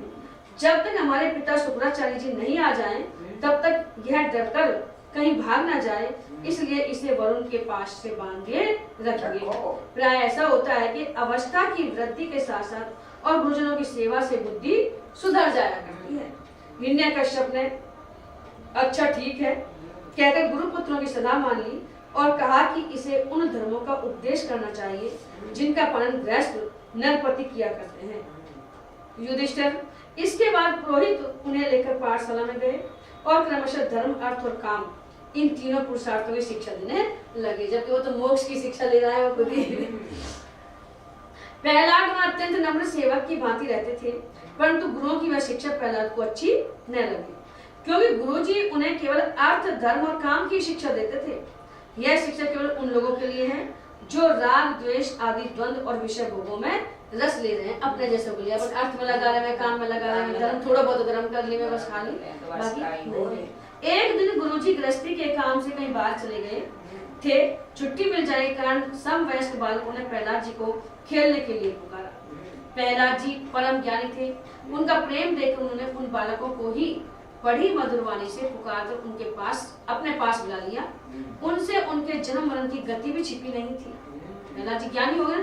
जब तक हमारे पिता शुक्राचार्य जी नहीं आ जाएं, तब तक यह डरकर कहीं भाग ना जाए, इसलिए इसे वरुण के पास से बांधे रखेंगे। प्राय ऐसा होता है कि अवस्था की वृद्धि के साथ साथ और गुरुजनों की सेवा से बुद्धि सुधर जाया करती है। हिरण्यकश्यप ने अच्छा ठीक है कहकर गुरुपुत्रों की सलाह मान ली और कहा कि इसे उन धर्मों का उपदेश करना चाहिए जिनका पालन गृहस्थ नरपति किया करते हैं। युधिष्ठिर इसके बाद पुरोहित उन्हें लेकर पाठशाला में गए और क्रमशः धर्म, अर्थ और काम इन तीनों पुरुषार्थों की शिक्षा देने लगे, जबकि वो तो मोक्ष की शिक्षा ले रहा है वो खुद ही। प्रहलाद वहां अत्यंत नम्र सेवक की भांति रहते थे, परंतु गुरुओं की वह शिक्षा प्रहलाद को अच्छी न लगी, क्योंकि गुरुजी उन्हें केवल अर्थ, धर्म और काम की शिक्षा देते थे। यह शिक्षा केवल उन लोगों के लिए है जो राग, द्वेष आदि द्वंद्व और विषय भोगों में रस ले रहे हैं। अपने जैसे को लिया, बस अर्थ में लगा रहे हैं, काम में लगा रहे हैं, धर्म थोड़ा बहुत धर्म कर लिए, बस खा ली, बाकी नहीं। एक दिन गुरुजी गृहस्थी के काम से कहीं बाहर चले गए थे। छुट्टी मिल जाने के कारण समवयस्क बालकों ने प्रहलाद जी को खेलने के लिए पुकारा। प्रहलाद जी परम ज्ञानी थे, उनका प्रेम देखकर उन्होंने उन बालकों को ही बड़ी मधुर वाणी से पुकारकर उनके पास अपने पास बुला लिया। उनसे उनके जन्म मरण की गति भी छिपी नहीं थी। प्रहलाद जी ज्ञानी हो गए,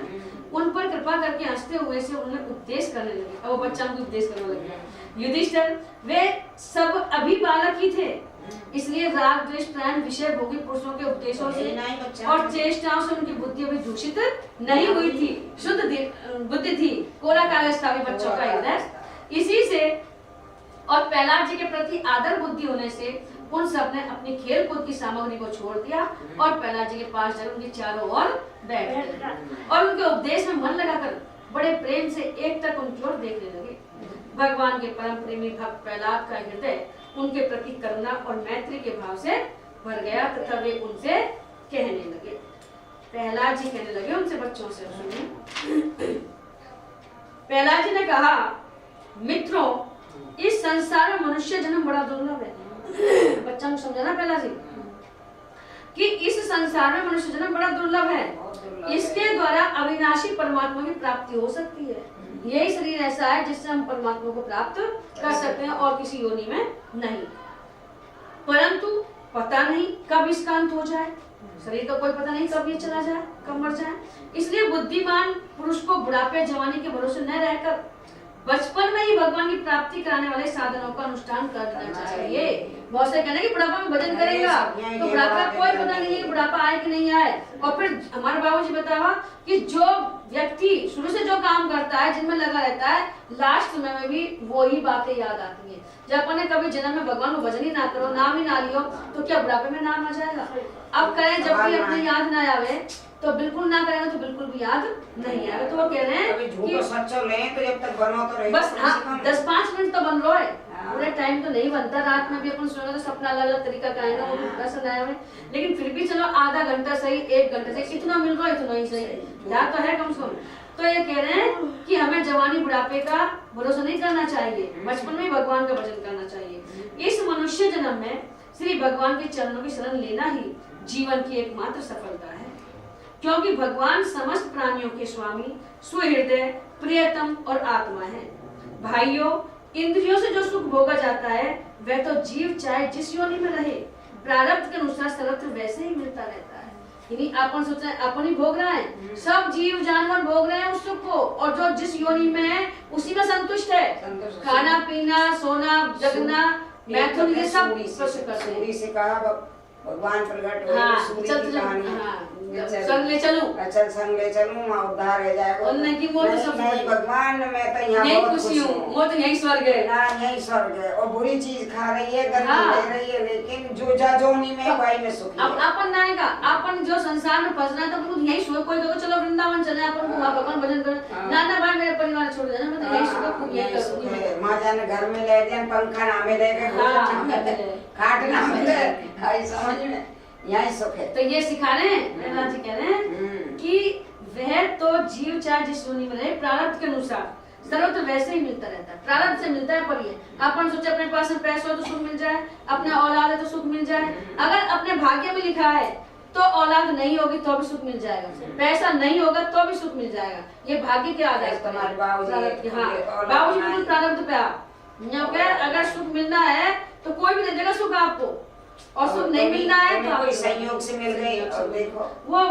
उन पर कृपा करके हंसते हुए से उन्हें उपदेश करने लगे। अब वो बच्चा उनको उपदेश करने लगे। युधिष्ठिर वे सब अभी बालक ही थे, इसलिए राग, द्वेष, प्राण, विषय भोगी पुरुषों के उपदेशों से और चेष्टाओं से उनकी बुद्धि अभी दूषित नहीं हुई थी, शुद्ध बुद्धि थी, कोरा कागज था बच्चों का हृदय। इसी से और प्रहलाद जी के प्रति आदर बुद्धि होने से उन सब ने अपनी खेल कूद की सामग्री को छोड़ दिया और प्रहलाद जी के पास जाकर उनके चारों ओर बैठ गए और उनके उपदेश में मन लगाकर बड़े प्रेम से एक तक उनकी ओर देखने लगे। भगवान के परम प्रेमी भक्त प्रहलाद का हृदय उनके प्रति करुणा और मैत्री के भाव से भर गया तथा वे उनसे कहने लगे। प्रहलाद जी कहने लगे उनसे, बच्चों से सुनिए। प्रहलाद जी ने कहा, मित्रों, इस संसार में मनुष्य जन्म बड़ा दुर्लभ है। बच्चा को समझाना प्रहलाद जी कि इस संसार में मनुष्य जन्म बड़ा दुर्लभ है। इसके द्वारा अविनाशी परमात्मा की प्राप्ति हो सकती है। यही शरीर ऐसा है जिससे हम परमात्मा को प्राप्त कर सकते हैं और किसी योनि में नहीं। परंतु पता नहीं कब इसका अंत हो जाए, शरीर का कोई पता नहीं कब ये चला जाए, कब मर जाए। इसलिए बुद्धिमान पुरुष को बुढ़ापे जवानी के भरोसे न रहकर बचपन में ही भगवान की प्राप्ति कराने वाले साधनों का अनुष्ठान करना चाहिए। बहुत से कहने कि बुढ़ापा में भजन करेगा तो बुढ़ापा कोई पता नहीं है बुढ़ापा आए कि नहीं आए। और फिर हमारे बाबूजी बतावा कि जो व्यक्ति शुरू से जो काम करता है, जिनमें लगा रहता है, लास्ट समय में भी वही बातें याद आती है। जब अपने कभी जन्म में भगवान को भजन ही ना करो, नाम ही ना लियो, तो क्या बुढ़ापे में नाम आ जाएगा? अब करें जब भी अपने याद ना आवे तो बिल्कुल ना करेंगे तो बिल्कुल भी याद नहीं आएगा। तो वो कह रहे हैं कि सच्चो ले तो जब तक बनो तो रहे, बस 10-5 मिनट तो बन लो है, उन्हें टाइम तो नहीं बनता, रात में भी अपन सोना तो सपना अलग अलग तरीका का आएगा, वो भी पसंद आया हमें, लेकिन फिर भी चलो आधा घंटा सही, 1 घंटा सही, इतना मिल रहा है इतना ही सही, याद तो है कम से कम। तो ये कह रहे हैं कि हमें जवानी बुढ़ापे का भरोसा नहीं करना चाहिए, बचपन में ही भगवान का भजन करना चाहिए। इस मनुष्य जन्म में श्री भगवान के चरणों की शरण लेना ही जीवन की एकमात्र सफलता है, क्योंकि भगवान समस्त प्राणियों के स्वामी, सुहृदय, प्रियतम और आत्मा है। भाइयों, इंद्रियों से जो सुख भोगा जाता है वह तो जीव चाहे जिस योनि में रहे प्रारब्ध के अनुसार सर्वत्र वैसे ही मिलता रहता है। यानी अपन सोच रहे हैं अपन ही भोग रहे हैं, सब जीव जानवर भोग रहे हैं उस सुख को, और जो जिस योनि में है उसी में संतुष्ट है। खाना पीना, सोना, जगना, मैथुन, ये सब से कहा भगवान प्रकट हुए, सूर्य की कहानी संग ले चलूं, अच्छा संग ले चलूं, उद्धार हो जाएगा। उनने की वो तो सब नहीं भगवान, मैं तो यहाँ यही बहुत खुशी हूँ, वो तो यही स्वर्ग है ना, यही स्वर्ग है। और बुरी चीज खा रही है, गंदी ले रही है, लेकिन जो जाजोनी में वही में सुखी अब अपन ना आएगा, अपन जो संसार में फंस रहा है तो अपन यही सोच, कोई तो चलो वृंदावन चले, अपन को भगवान भजन करें, नाना भाई मेरे परिवार छोड़ देना, मैं तो यही सोच खूब यही करूंगी। माँ जाने घर में ले जाए, पंखा ना मिले, खाट ना मिले, समझ में यही सुख है। तो ये सिखा रहे हैं प्रहलाद जी, कह रहे हैं कि वह तो जीव चाहे जिस योनि में रहे प्रारब्ध के अनुसार सर्वत्र वैसे ही मिलता रहता है, प्रारब्ध से मिलता है। पर ये अपन सोचे अपने पास में पैसा हो तो सुख मिल जाए, अपने औलाद है तो सुख मिल जाए, अगर अपने भाग्य में लिखा है तो औलाद नहीं होगी तो भी सुख मिल जाएगा, पैसा नहीं होगा तो भी सुख मिल जाएगा, ये भाग्य के आधार पर। तुम्हारे बाबूजी, हाँ, बाबूजी बिल्कुल प्रारब्ध पे आप अगर सुख मिलना है तो कोई भी दे देगा सुख आपको, और सुख नहीं मिलना है तो कोई संयोग से मिल गई। और देखो वो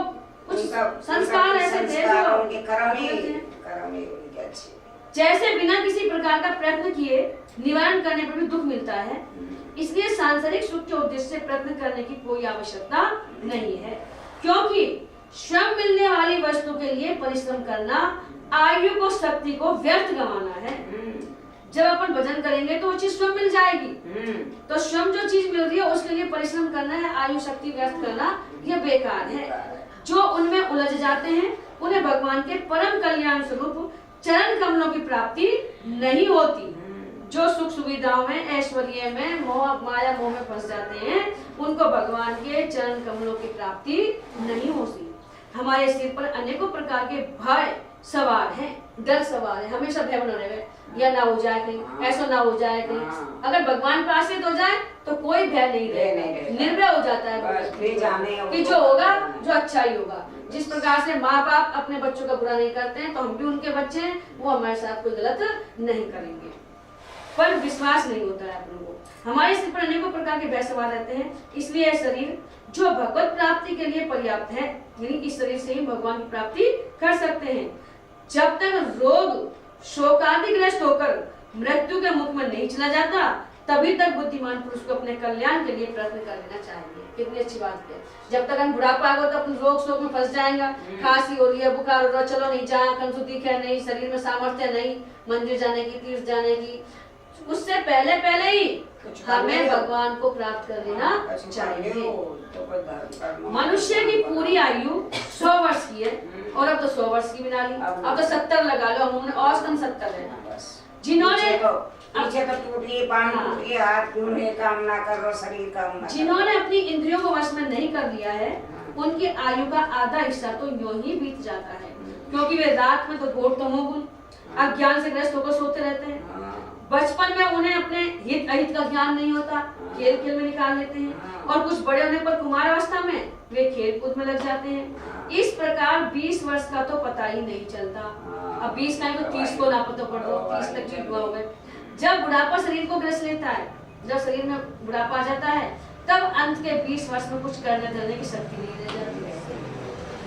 कुछ संस्कार ऐसे थे जो उनके कर्म ही उनके अच्छे। जैसे बिना किसी प्रकार का प्रयत्न किए निवारण करने पर भी दुख मिलता है, इसलिए सांसारिक सुख के उद्देश्य से प्रयत्न करने की कोई आवश्यकता नहीं है, क्योंकि श्रम मिलने वाली वस्तु के लिए परिश्रम करना आयु को, शक्ति को व्यर्थ गंवाना है। जब अपन भजन करेंगे तो वो चीज स्वयं मिल जाएगी, तो स्वयं जो चीज मिल रही है उसके लिए परिश्रम करना है, आयु शक्ति व्यर्थ करना ये बेकार है। जो उनमें उलझ जाते हैं उन्हें भगवान के परम कल्याण स्वरूप चरण कमलों की प्राप्ति नहीं होती। जो सुख सुविधाओं में, ऐश्वर्य में, मोह माया मोह में फंस जाते हैं उनको भगवान के चरण कमलों की प्राप्ति नहीं होती। हमारे सिर पर अनेकों प्रकार के भय सवार हैं, डर सवार है, हमेशा भय बना रहे, या ना हो जाए कहीं, ऐसा ना हो जाए कहीं। अगर भगवान के आश्रित हो जाए तो कोई भय नहीं रहेगा, निर्भय हो जाता है कि जो होगा जो अच्छा ही होगा। जिस प्रकार से माँ बाप अपने बच्चों का बुरा नहीं करते हैं तो हम भी उनके बच्चे हैं, वो हमारे साथ कोई गलत नहीं करेंगे, पर विश्वास नहीं होता है अपनों को। हमारे सिर पर अनेकों प्रकार के भय सवार रहते हैं, इसलिए यह शरीर जो भगवत प्राप्ति के लिए पर्याप्त है, यानी इस शरीर से ही भगवान की प्राप्ति कर सकते हैं। जब तक रोग शोकादिग्रस्त होकर मृत्यु के मुख में नहीं चला जाता तभी तक बुद्धिमान पुरुष को अपने कल्याण के लिए प्रयत्न कर लेना चाहिए। कितनी अच्छी बात है। जब तक हम बुढ़ापा आएगा तो अपन रोग शोक में फंस जाएगा, खांसी हो रही है, बुखार हो रहा है, चलो नहीं जाए, कंसु दिखे नहीं, शरीर में सामर्थ्य नहीं मंदिर जाने की, तीर्थ जाने की, उससे पहले पहले ही हमें भगवान को प्राप्त कर लेना चाहिए। मनुष्य की पूरी आयु 100 वर्ष की है, और अब तो 100 वर्ष की बना ली, अब तो 70 लगा लो, हमने औसतन 70 है। जिन्होंने पीछे तो टूटी, पांव टूटी, हाथ टूटे, काम ना कर रहा, शरीर काम ना, जिन्होंने अपनी इंद्रियों को वश में नहीं कर लिया है उनकी आयु का आधा हिस्सा तो यूं ही बीत जाता है, क्योंकि वे रात में तो घोर तमोगुण अज्ञान से ग्रस्त होकर सोते रहते हैं। बचपन में उन्हें अपने हित अहित का ज्ञान नहीं होता, खेल खेल में निकाल लेते हैं, और कुछ बड़े होने पर कुमार अवस्था में वे खेल कूद में लग जाते हैं। इस प्रकार 20 वर्ष का तो पता ही नहीं चलता, अब 20 का तो 30 को लापता पड़ रहा, 30 तक चुका हो गए। जब बुढ़ापा शरीर को ग्रस लेता है, जब शरीर में बुढ़ापा आ जाता है, तब अंत के 20 वर्ष में कुछ करने धरने की शक्ति नहीं रह जाती है।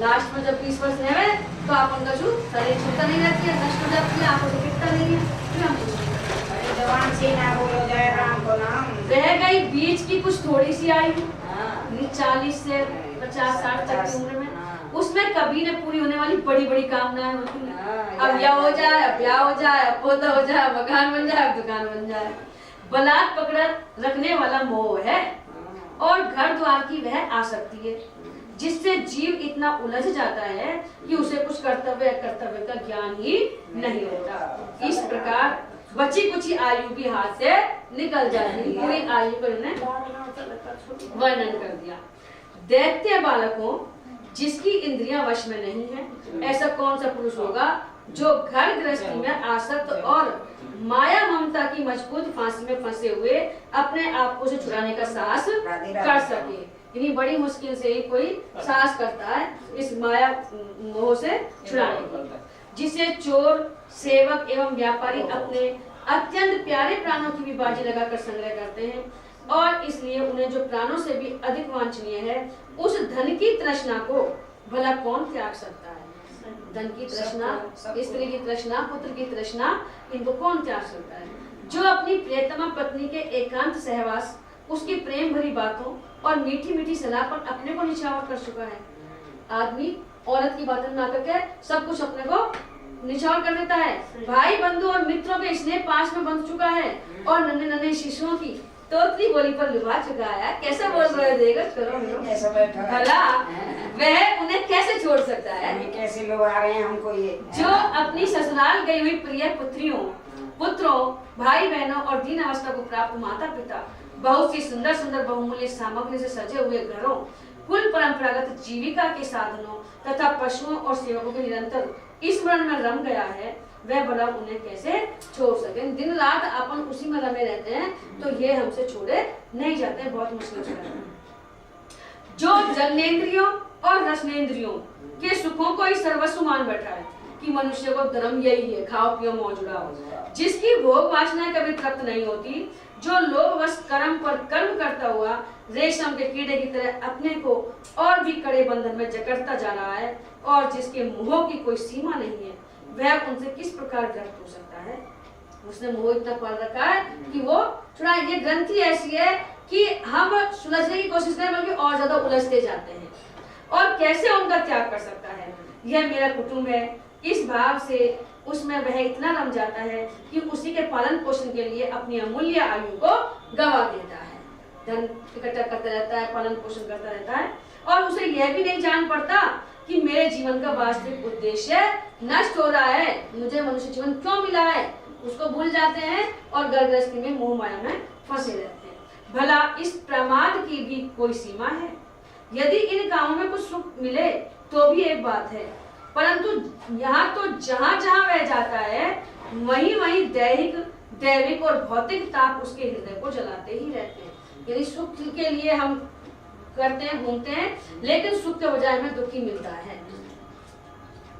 लास्ट में जब 20 वर्ष रहे तो आप उनका शरीर छूता नहीं रहती है, नष्ट हो जाती है, आपको तो दिखता नहीं है, फिर हम जवान से ना बोलो जय राम को नाम। रह गई बीच की कुछ थोड़ी सी आयु, 40 से 50-60 तक की उम्र में, उसमें कभी ने पूरी होने वाली बड़ी बड़ी कामनाएं होती हैं। अब यह हो जाए, अब ब्याह हो जाए, अब पौधा हो जाए, मकान बन जाए, अब दुकान बन जाए। बलात् पकड़ रखने वाला मोह है और घर द्वार की वह आसक्ति है, जिससे जीव इतना उलझ जाता है कि उसे कुछ कर्तव्य कर्तव्य का ज्ञान ही नहीं होता। इस प्रकार बची कुची आयु भी हाथ से निकल जाती। पूरी आयु पर उन्हें वर्णन कर दिया। दैत्य बालकों, जिसकी इंद्रियां वश में नहीं है, ऐसा कौन सा पुरुष होगा जो घर गृहस्थी में आसक्त और माया ममता की मजबूत फांसी में फंसे हुए अपने आप को से छुड़ाने का साहस कर सके। यानी बड़ी मुश्किल से ही कोई साहस करता है इस माया मोह से छुड़ाने की, जिसे चोर, सेवक एवं व्यापारी अपने अत्यंत प्यारे प्राणों की भी बाजी लगाकर संग्रह करते हैं, और इसलिए उन्हें जो प्राणों से भी अधिक वांछनीय है, उस धन की तृष्णा को भला कौन त्याग सकता है। धन की तृष्णा, स्त्री की तृष्णा, पुत्र की तृष्णा, इनको कौन त्याग सकता है। जो अपनी प्रियतमा पत्नी के एकांत सहवास, उसकी प्रेम भरी बातों और मीठी मीठी सलाह पर अपने को निछावर कर चुका है। आदमी औरत की बातों में आकर के सब कुछ अपने को निछावर कर देता है। भाई बंधु और मित्रों के स्नेह पास में बंध चुका है, और नन्हे नन्हे शिशुओं की तोतली बोली पर लुभा चुका है। कैसे बोल रहे देगा करो भला वह उन्हें कैसे छोड़ सकता है। कैसे लोग आ रहे हैं हमको ये। जो अपनी ससुराल गई हुई प्रिय पुत्रियों, पुत्रों, भाई बहनों और दीन अवस्था को प्राप्त माता पिता, बहुत सी सुंदर सुंदर बहुमूल्य सामग्री से सजे हुए घरों, कुल परंपरागत जीविका के साधनों तथा पशुओं और सेवकों के निरंतर स्मरण में रम गया है, वह भला उन्हें कैसे छोड़ सके। दिन रात अपन उसी में रमे रहते हैं, तो ये हमसे छोड़े नहीं जाते, बहुत मुश्किल से रहते हैं। जो जन्नेन्द्रियों और रसनेन्द्रियों के सुखों को ही सर्वस्व मान बैठा है कि मनुष्य को धर्म यही है, खाओ पियो मौज उड़ाओ, जिसकी भोग वासनाएं कभी तृप्त नहीं होती, जो लोभवश कर्म पर कर्म करता हुआ रेशम के कीड़े की तरह अपने को और भी कड़े बंधन में जकड़ता जा रहा है, और जिसके मोह की कोई सीमा नहीं है, वह उनसे किस प्रकार ग्रस्त हो सकता है। उसने मोह इतना पाल रखा है कि वो थोड़ा, ये ग्रंथि ऐसी है कि हम सुलझने की कोशिश करें बल्कि और ज्यादा उलझते जाते हैं, और कैसे उनका त्याग कर सकता है। यह मेरा कुटुंब है, इस भाव से उसमें वह इतना रम जाता है कि उसी के पालन पोषण के लिए अपनी अमूल्य आयु को गवा देता है। धन इकट्ठा करता रहता है, पालन पोषण करता रहता है, और उसे यह भी नहीं जान पड़ता कि मेरे जीवन का वास्तविक उद्देश्य नष्ट हो रहा है, मुझे मनुष्य जीवन क्यों मिला है, उसको भूल जाते हैं और घर गृहस्थी में मोह माया में फंसे रहते हैं। भला इस प्रमाद की भी कोई सीमा है। यदि इन कामों में कुछ सुख मिले तो भी एक बात है, परंतु यहाँ तो जहाँ जहाँ वह जाता है वहीं वहीं दैहिक, दैविक और भौतिक ताप उसके हृदय को जलाते ही रहते हैं। यानी सुख के लिए हम करते हैं, घूमते हैं, लेकिन सुख के बजाय हमें दुखी मिलता है।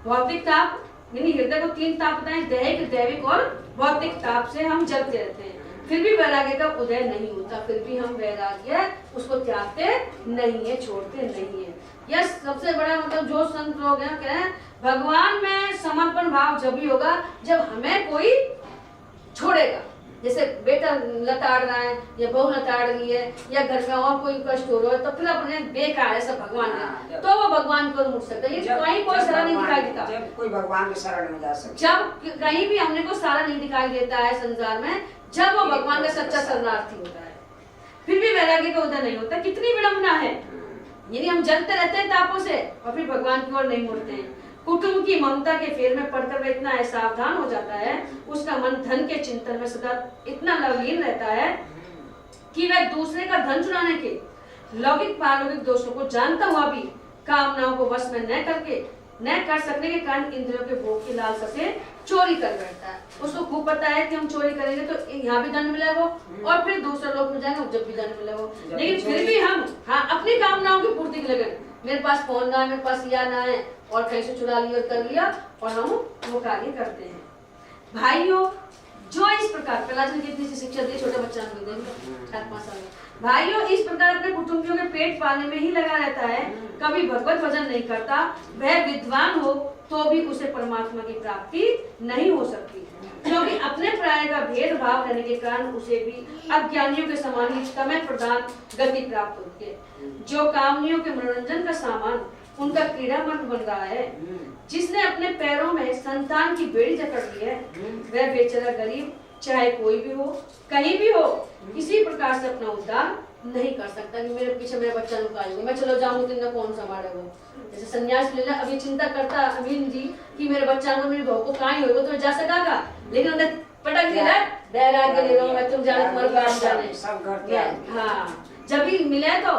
भौतिक ताप, यानी हृदय को तीन ताप बताएं, दैहिक, दैविक और भौतिक ताप से हम जलते रहते हैं, फिर भी वैराग्य का उदय नहीं होता, फिर भी हम वैराग्य उसको त्यागते नहीं है, छोड़ते नहीं है। यह सबसे बड़ा मतलब जो संत लोग हैं कह रहे हैं भगवान में समर्पण भाव जब भी होगा जब हमें कोई छोड़ेगा। जैसे बेटा लताड़ रहा है या बहू लताड़ रही है या घर में और कोई कष्ट हो रहा है, तो फिर अपने बेकार है सब भगवान है, तो वो भगवान को मुड़ सकता है। ये कहीं कोई सहारा नहीं दिखाई देता, जब कोई भगवान के शरण में जा सकता, जब कहीं भी हमने को सहारा नहीं दिखाई देता है संसार में, जब वो भगवान का सच्चा शरणार्थी होता है, फिर भी वैराग्य का उदय नहीं होता। कितनी विडंबना है। यानी हम जलते रहते हैं तापों से और फिर भगवान की ओर नहीं मुड़ते हैं। कुटुंब की ममता के फेर में पड़कर वह इतना असावधान हो जाता है, उसका मन धन के चिंतन में सदा इतना लवलीन रहता है कि वह दूसरे का धन चुराने के लौकिक पारलौकिक दोषों को जानता हुआ भी कामनाओं को वश में न कर सकने के कारण इंद्रियों के भोग की लालसा से चोरी कर बैठता है। उसको खूब पता है कि हम चोरी करेंगे तो यहाँ भी दंड मिलेगा और फिर दूसरे लोग में जाएंगे जब भी दंड मिलेगा, लेकिन फिर भी हम अपनी कामनाओं की पूर्ति के लिए, मेरे पास फोन ना है, मेरे पास या ना है, और कहीं से चुरा लिया और कर लिया, और हम वो कार्य करते हैं। भाइयों, जो इस प्रकार प्रहलाद ने कितनी सी शिक्षा दी, छोटे बच्चा को देंगे 4-5 साल में, भाइयों इस प्रकार अपने कुटुंबियों के पेट पालने में ही लगा रहता है, कभी भगवत भजन नहीं करता, वह विद्वान हो तो भी उसे परमात्मा की प्राप्ति नहीं हो सकती, क्योंकि अपने प्राय का भेदभाव रहने के कारण उसे भी अज्ञानियों के समान ही समय प्रदान गति प्राप्त होती है। जो कामनियों के मनोरंजन का सामान उनका क्रीड़ा मंच बन रहा है, जिसने अपने पैरों में संतान की बेड़ी जकड़ ली है, वह बेचारा गरीब चाहे कोई भी हो, कहीं भी हो, किसी प्रकार से अपना उद्धार नहीं कर सकता कि मेरे पीछे मेरा बच्चा लुकाएगा, मैं चलो जाऊंगा तो इन्हें कौन संभालेगा। जैसे संन्यास लेना अभी चिंता करता अमीन जी कि मेरे बच्चा को, मेरी बहू को कहाँ ही होगा तो जा सकागा, लेकिन उन्हें पटक दिला वैराग्य ले लो, मैं तुम जाने तुम्हारे काम जाने सब घर पे आए। हाँ, जब भी मिले तो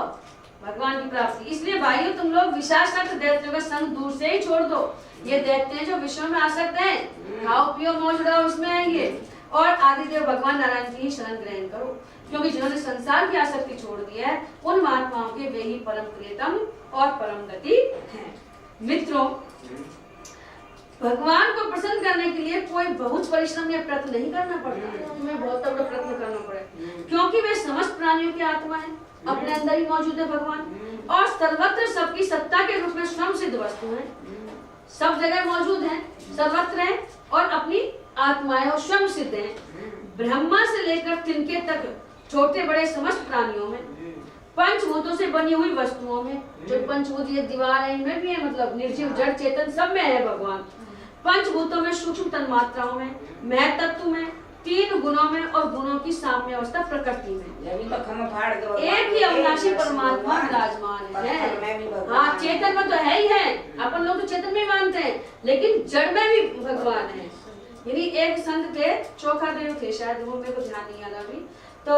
भगवान की प्राप्ति। इसलिए भाइयों तुम लोग विषाक्त दैत्यों का संग दूर से ही छोड़ दो। ये दैत्य हैं जो विश्व में आसक्त हैं, खाओ पियो मौज उड़ाओ उसमें आएंगे, और आदिदेव भगवान नारायण की ही शरण ग्रहण करो, क्योंकि जिन्होंने संसार की आसक्ति छोड़ दी है उन महात्माओं के वे ही परम प्रियतम और परम गति है। मित्रों, भगवान को प्रसन्न करने के लिए कोई बहुत परिश्रम या प्रयत्न नहीं करना पड़ता है, तुम्हें बहुत तगड़ा प्रयत्न करना पड़े, क्योंकि वे समस्त प्राणियों की आत्मा है, अपने अंदर ही मौजूद है भगवान, और सर्वत्र सबकी सत्ता के रूप में स्वयं सिद्ध वस्तु है, सब जगह मौजूद है, सर्वत्र है, और अपनी आत्माएं और स्वयं सिद्ध है। ब्रह्मा से लेकर तिनके तक छोटे बड़े समस्त प्राणियों में, पंचभूतों से बनी हुई वस्तुओं में, जो पंचभूत ये दीवार है इनमें भी है, मतलब निर्जीव जड़ चेतन सब में है भगवान। पंचभूतों में, सूक्ष्म तन्मात्राओं में, महतत्व में, तीन गुणों में, और गुणों की साम्य अवस्था प्रकृति में एक ही अविनाशी परमात्मा विराजमान है। हाँ, चेतन में तो है ही है, अपन लोग तो चेतन में मानते हैं, लेकिन जड़ में भी भगवान है। यानी एक संत थे, चोखा देव थे शायद, वो मेरे को ध्यान नहीं आ रहा अभी, तो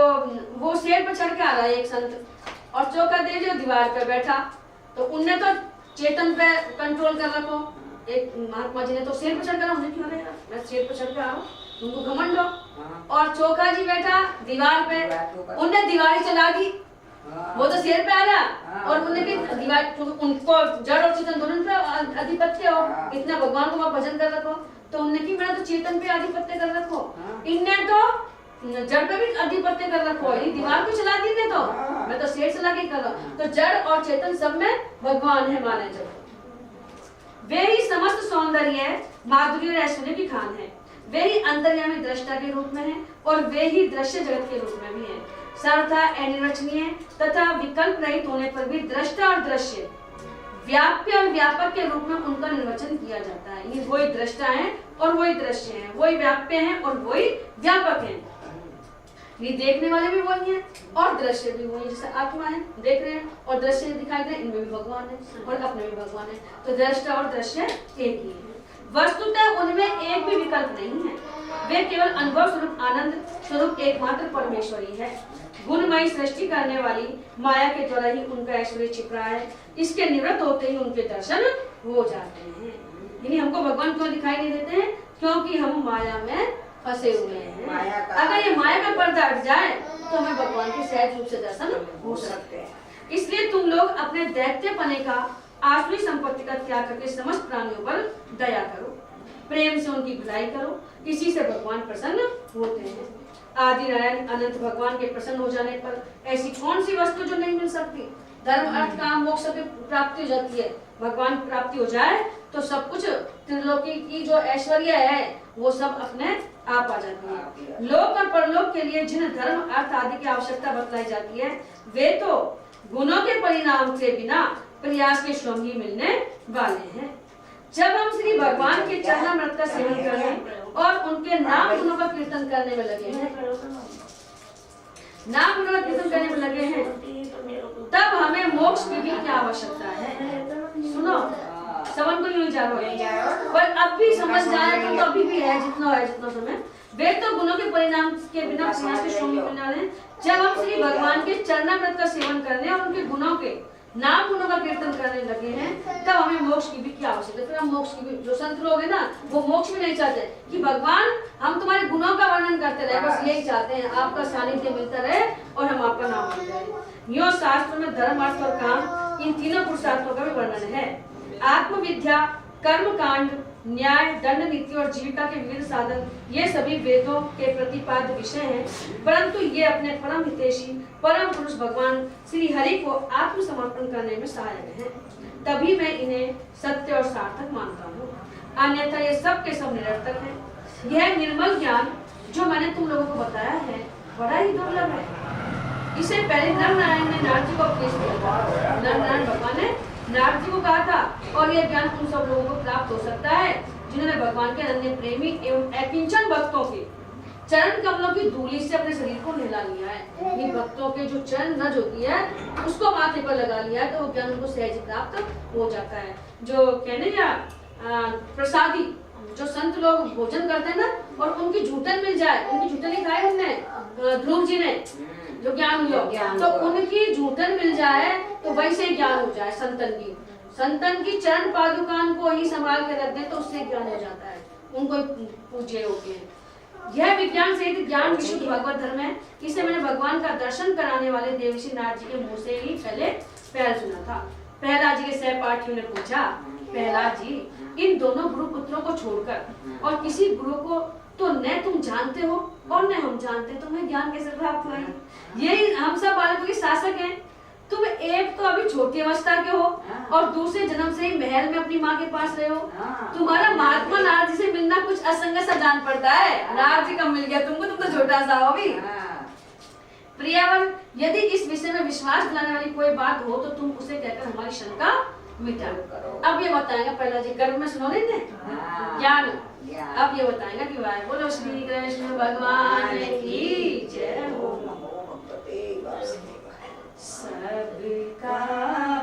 वो शेर पर चढ़ के आ रहा है एक संत, और चोखा देव जो दीवार पे बैठा, तो उनने तो चेतन पे कंट्रोल कर रखो, एक महात्मा जी ने तो शेर पर चढ़ कर, उन्हें क्यों नहीं, मैं शेर पर चढ़ के आ रहा हूँ, उनको घमंड हो, और चोखा जी बैठा दीवार पे, उनने दीवार चला दी, वो तो शेर पे आ रहा, और उन्हें भी दीवार, उनको जड़ और चेतन दोनों पे अधिपत्य हो, इतना भगवान को भजन कर रखो, तो उन्होंने की मेरा तो चेतन पे आधिपत्य कर रखो, इनने तो जड़ पे भी आधिपत्य कर रखो, दीवार को चला दी ने तो मैं तो शेर चला के कर रहा हूँ। तो जड़ और चेतन सब में भगवान है माने जब, वे ही समस्त सौंदर्य, माधुर्य और ऐश्वर्य की खान है, वे ही अंतर्यामी दृष्टा के रूप में है, और वे ही दृश्य जगत के रूप में भी है, सर्वथा अनिर्वचनीय तथा विकल्प रहित होने पर भी दृष्टा और दृश्य, व्याप्य और व्यापक के रूप में उनका निर्वचन किया जाता है। ये वही दृष्टा है और वही दृश्य है, वही व्याप्य है और वही व्यापक है। ये देखने वाले भी वही हैं और दृश्य भी वही, जैसे आत्मा है देख रहे हैं और दृश्य दिखाई दे रहे, इनमें भी भगवान है और अपने भी भगवान है, तो दृष्टा और दृश्य एक ही है। वस्तुतः उनमें एक भी विकल्प नहीं है, वे केवल अनुभव स्वरूप आनंद स्वरूप एकमात्र परमेश्वरी है। गुणमयी सृष्टि करने वाली माया के द्वारा ही उनका ऐश्वर्य छिप रहा है, इसके निवृत्त होते ही उनके दर्शन हो जाते हैं। यानी हमको भगवान क्यों दिखाई नहीं देते हैं? क्योंकि हम माया में फंसे हुए हैं। अगर ये माया का पर्दा हट जाए तो हमें भगवान के सहज रूप से दर्शन हो सकते हैं। इसलिए तुम लोग अपने दैत्यपने का आसुरी संपत्ति का त्याग करके समस्त प्राणियों पर दया करो, प्रेम से उनकी भलाई करो, इसी से भगवान प्रसन्न होते हैं। आदि नारायण अनंत भगवान के प्रसन्न हो जाने पर ऐसी कौन सी वस्तु जो नहीं मिल सकती? धर्म अर्थ काम मोक्ष की प्राप्ति हो जाती है। भगवान की प्राप्ति हो जाए तो सब कुछ त्रिलोकी की जो ऐश्वर्य है वो सब अपने आप आ जाती है। लोक और परलोक के लिए जिन धर्म अर्थ आदि की आवश्यकता बतलाई जाती है वे तो गुणों के परिणाम से बिना प्रयास के स्वयं ही मिलने वाले हैं। जब हम श्री भगवान के चरणामृत का सेवन करने और उनके नाम गुणों का कीर्तन करने में लगे हैं, नाम गुणों का कीर्तन करने में लगे हैं, तब हमें मोक्ष की भी क्या आवश्यकता है? सुनो, समझ को नहीं जा रहा पर अब भी समझ जाए तो अभी भी है जितना समय। वे तो गुणों के परिणाम के बिना प्रयास के स्वयं मिलने वाले हैं। जब हम श्री भगवान के चरणामृत का सेवन करने और उनके गुणों के नाम गुणों का कीर्तन करने लगे हैं, तब हमें मोक्ष की भी क्या आवश्यकता है? फिर हम मोक्ष की भी, जो संत लोग हैं ना वो मोक्ष भी नहीं चाहते कि भगवान हम तुम्हारे गुणों का वर्णन करते रहे, बस यही चाहते हैं आपका सानिध्य मिलता रहे और हम आपका नाम लेते रहे। यो शास्त्र में धर्म अर्थ और काम इन तीनों पुरुषार्थों का भी वर्णन है। आत्मविद्या, कर्म कांड, न्याय, दंड नीति और जीविका के विविध साधन ये सभी वेदों के प्रतिपाद्य विषय हैं, परंतु ये अपने परम हितैषी परम पुरुष भगवान श्री हरि को आत्मसमर्पण करने में सहायक हैं। तभी मैं इन्हें सत्य और सार्थक मानता हूँ, अन्यथा ये सब के सब निरर्थक हैं। यह निर्मल ज्ञान जो मैंने तुम लोगों को बताया है बड़ा ही दुर्लभ है। इसे पहले नर नारायण ने नारद जी को उपदेश दिया था। नर नारायण भगवान ने नारद जी को कहा था और यह ज्ञान उन सब लोगों को प्राप्त हो सकता है जिन्होंने भगवान के अनन्य प्रेमी एवं अकिंचन भक्तों के चरण कमलों की धूली से अपने शरीर को नहला लिया है। इन भक्तों के जो चरण रज होती है उसको माथे पर लगा लिया है तो वो ज्ञान उनको सहज प्राप्त हो जाता है। जो कहने या प्रसादी जो संत लोग भोजन करते हैं ना और उनकी झूठन मिल जाए, उनकी झूठन ही खाई उनने ध्रुव जी ने जो ज्ञान हुआ, तो उनकी झूठन मिल जाए तो वैसे ज्ञान हो जाए। संतन की चरण पादुकान को ही संभाल के रख दे तो उससे ज्ञान हो जाता है, उनको पूज्य होते हैं। यह विज्ञान सहित ज्ञान विशुद्ध भगवत धर्म है। इसे मैंने भगवान का दर्शन कराने वाले देवर्षि नारद जी के मुंह से ही पहले सुना था। प्रहलाद जी के सहपाठियों ने पूछा, प्रहलाद जी, इन दोनों गुरु पुत्रों को छोड़कर और किसी गुरु को तो न तुम जानते हो और न हम जानते, तुम्हें ज्ञान कैसे प्राप्त हुआ? यही हम सब बालकों के शासक हैं। तुम एक तो अभी छोटी अवस्था के हो और दूसरे जन्म से ही महल में अपनी माँ के पास रहे हो। तुम्हारा महात्मा नारद जी से मिलना कुछ असंग सा जान पड़ता है। नारद जी कब मिल गया तुमको, तुम तो छोटा सा हो अभी। प्रियवर, यदि इस विषय में विश्वास दिलाने वाली कोई बात हो तो तुम उसे कहकर हमारी शंका मिटा करो। अब ये बताएंगे पहला जी, गर्भ में सुनो लेंगे ज्ञान। अब ये बताएंगे कि वाह बोलो श्री कृष्ण भगवान की जय हो। सबका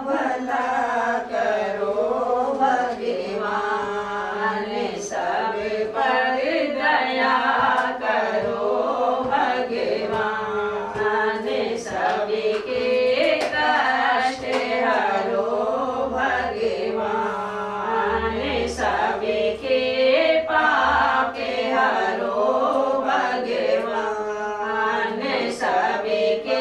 भला करो भगवान, सब पर दया करो भगवान, सबके कष्ट हरो भगवान, सबके पाप हरो भगवान, सबके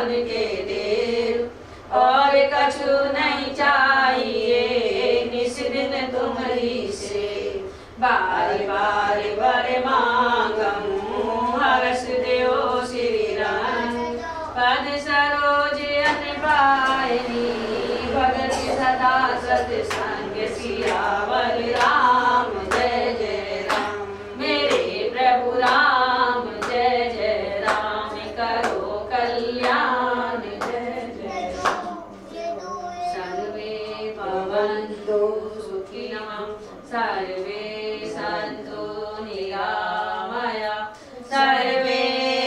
बन के देव, और कछु नहीं चाहिए निस दिन तुम्हारी से। बारी बारी बर मांगमु हर्ष देओ श्री राम, पद सरोज अन पायनी भगत सदा सत्संग सियावर राम जय जय राम। मेरे प्रभु राम जय जय राम, करो कल्याण जय जय राम। सर्वे भवन्तु सुखिनः, सर्वे सन्तु निरामया, सर्वे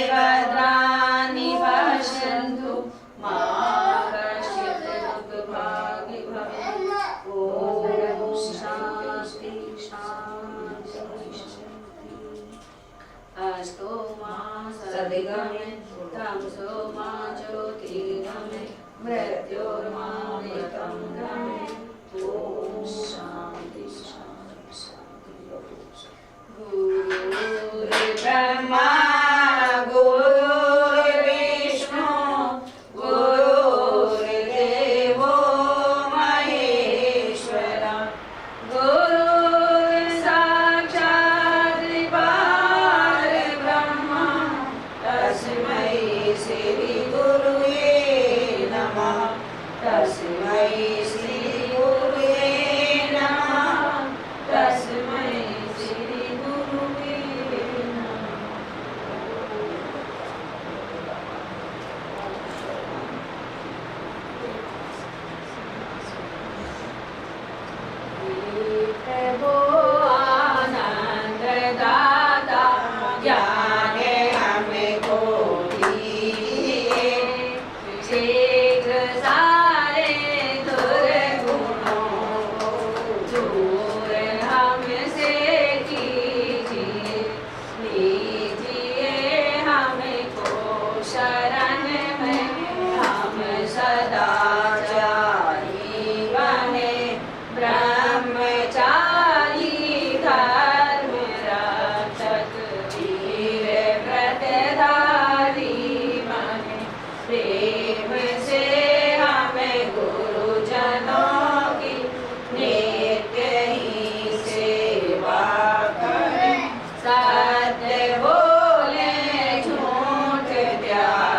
भद्राणि पश्यन्तु मा कश्चित् दुःखभाग् भवेत्। ॐ शान्ति शान्ति शान्ति। अस्तो मा सद्गमे तमसो मा ज्योतिर्गमय, मृत्योर्मामृतं गमय। ॐ शान्ति शान्ति शान्ति। गुरुर्ब्रह्मा गुरुर्विष्णु गुरुर्देवो महेश्वरा, गुरुर्साक्षात् परब्रह्म, तस्मै श्री गुरुवे नमः, तस्मै श्री गुरुवे नमः, तस्मै श्री गुरुवे नमः। प्रभो आनंद दाता, ज्ञान हमको दिए, शीघ्र सारे दुर्गुणों को दूर हमसे कीजिए, लीजिए हमको शरण में, हम सदाचारी बने, ब्रह्मचारी धर्म रक्षक वीर व्रतधारी बने, प्रेम से हमें गुरुजनों की नित्य ही सेवा करें, सत्य बोले झूठ त्याग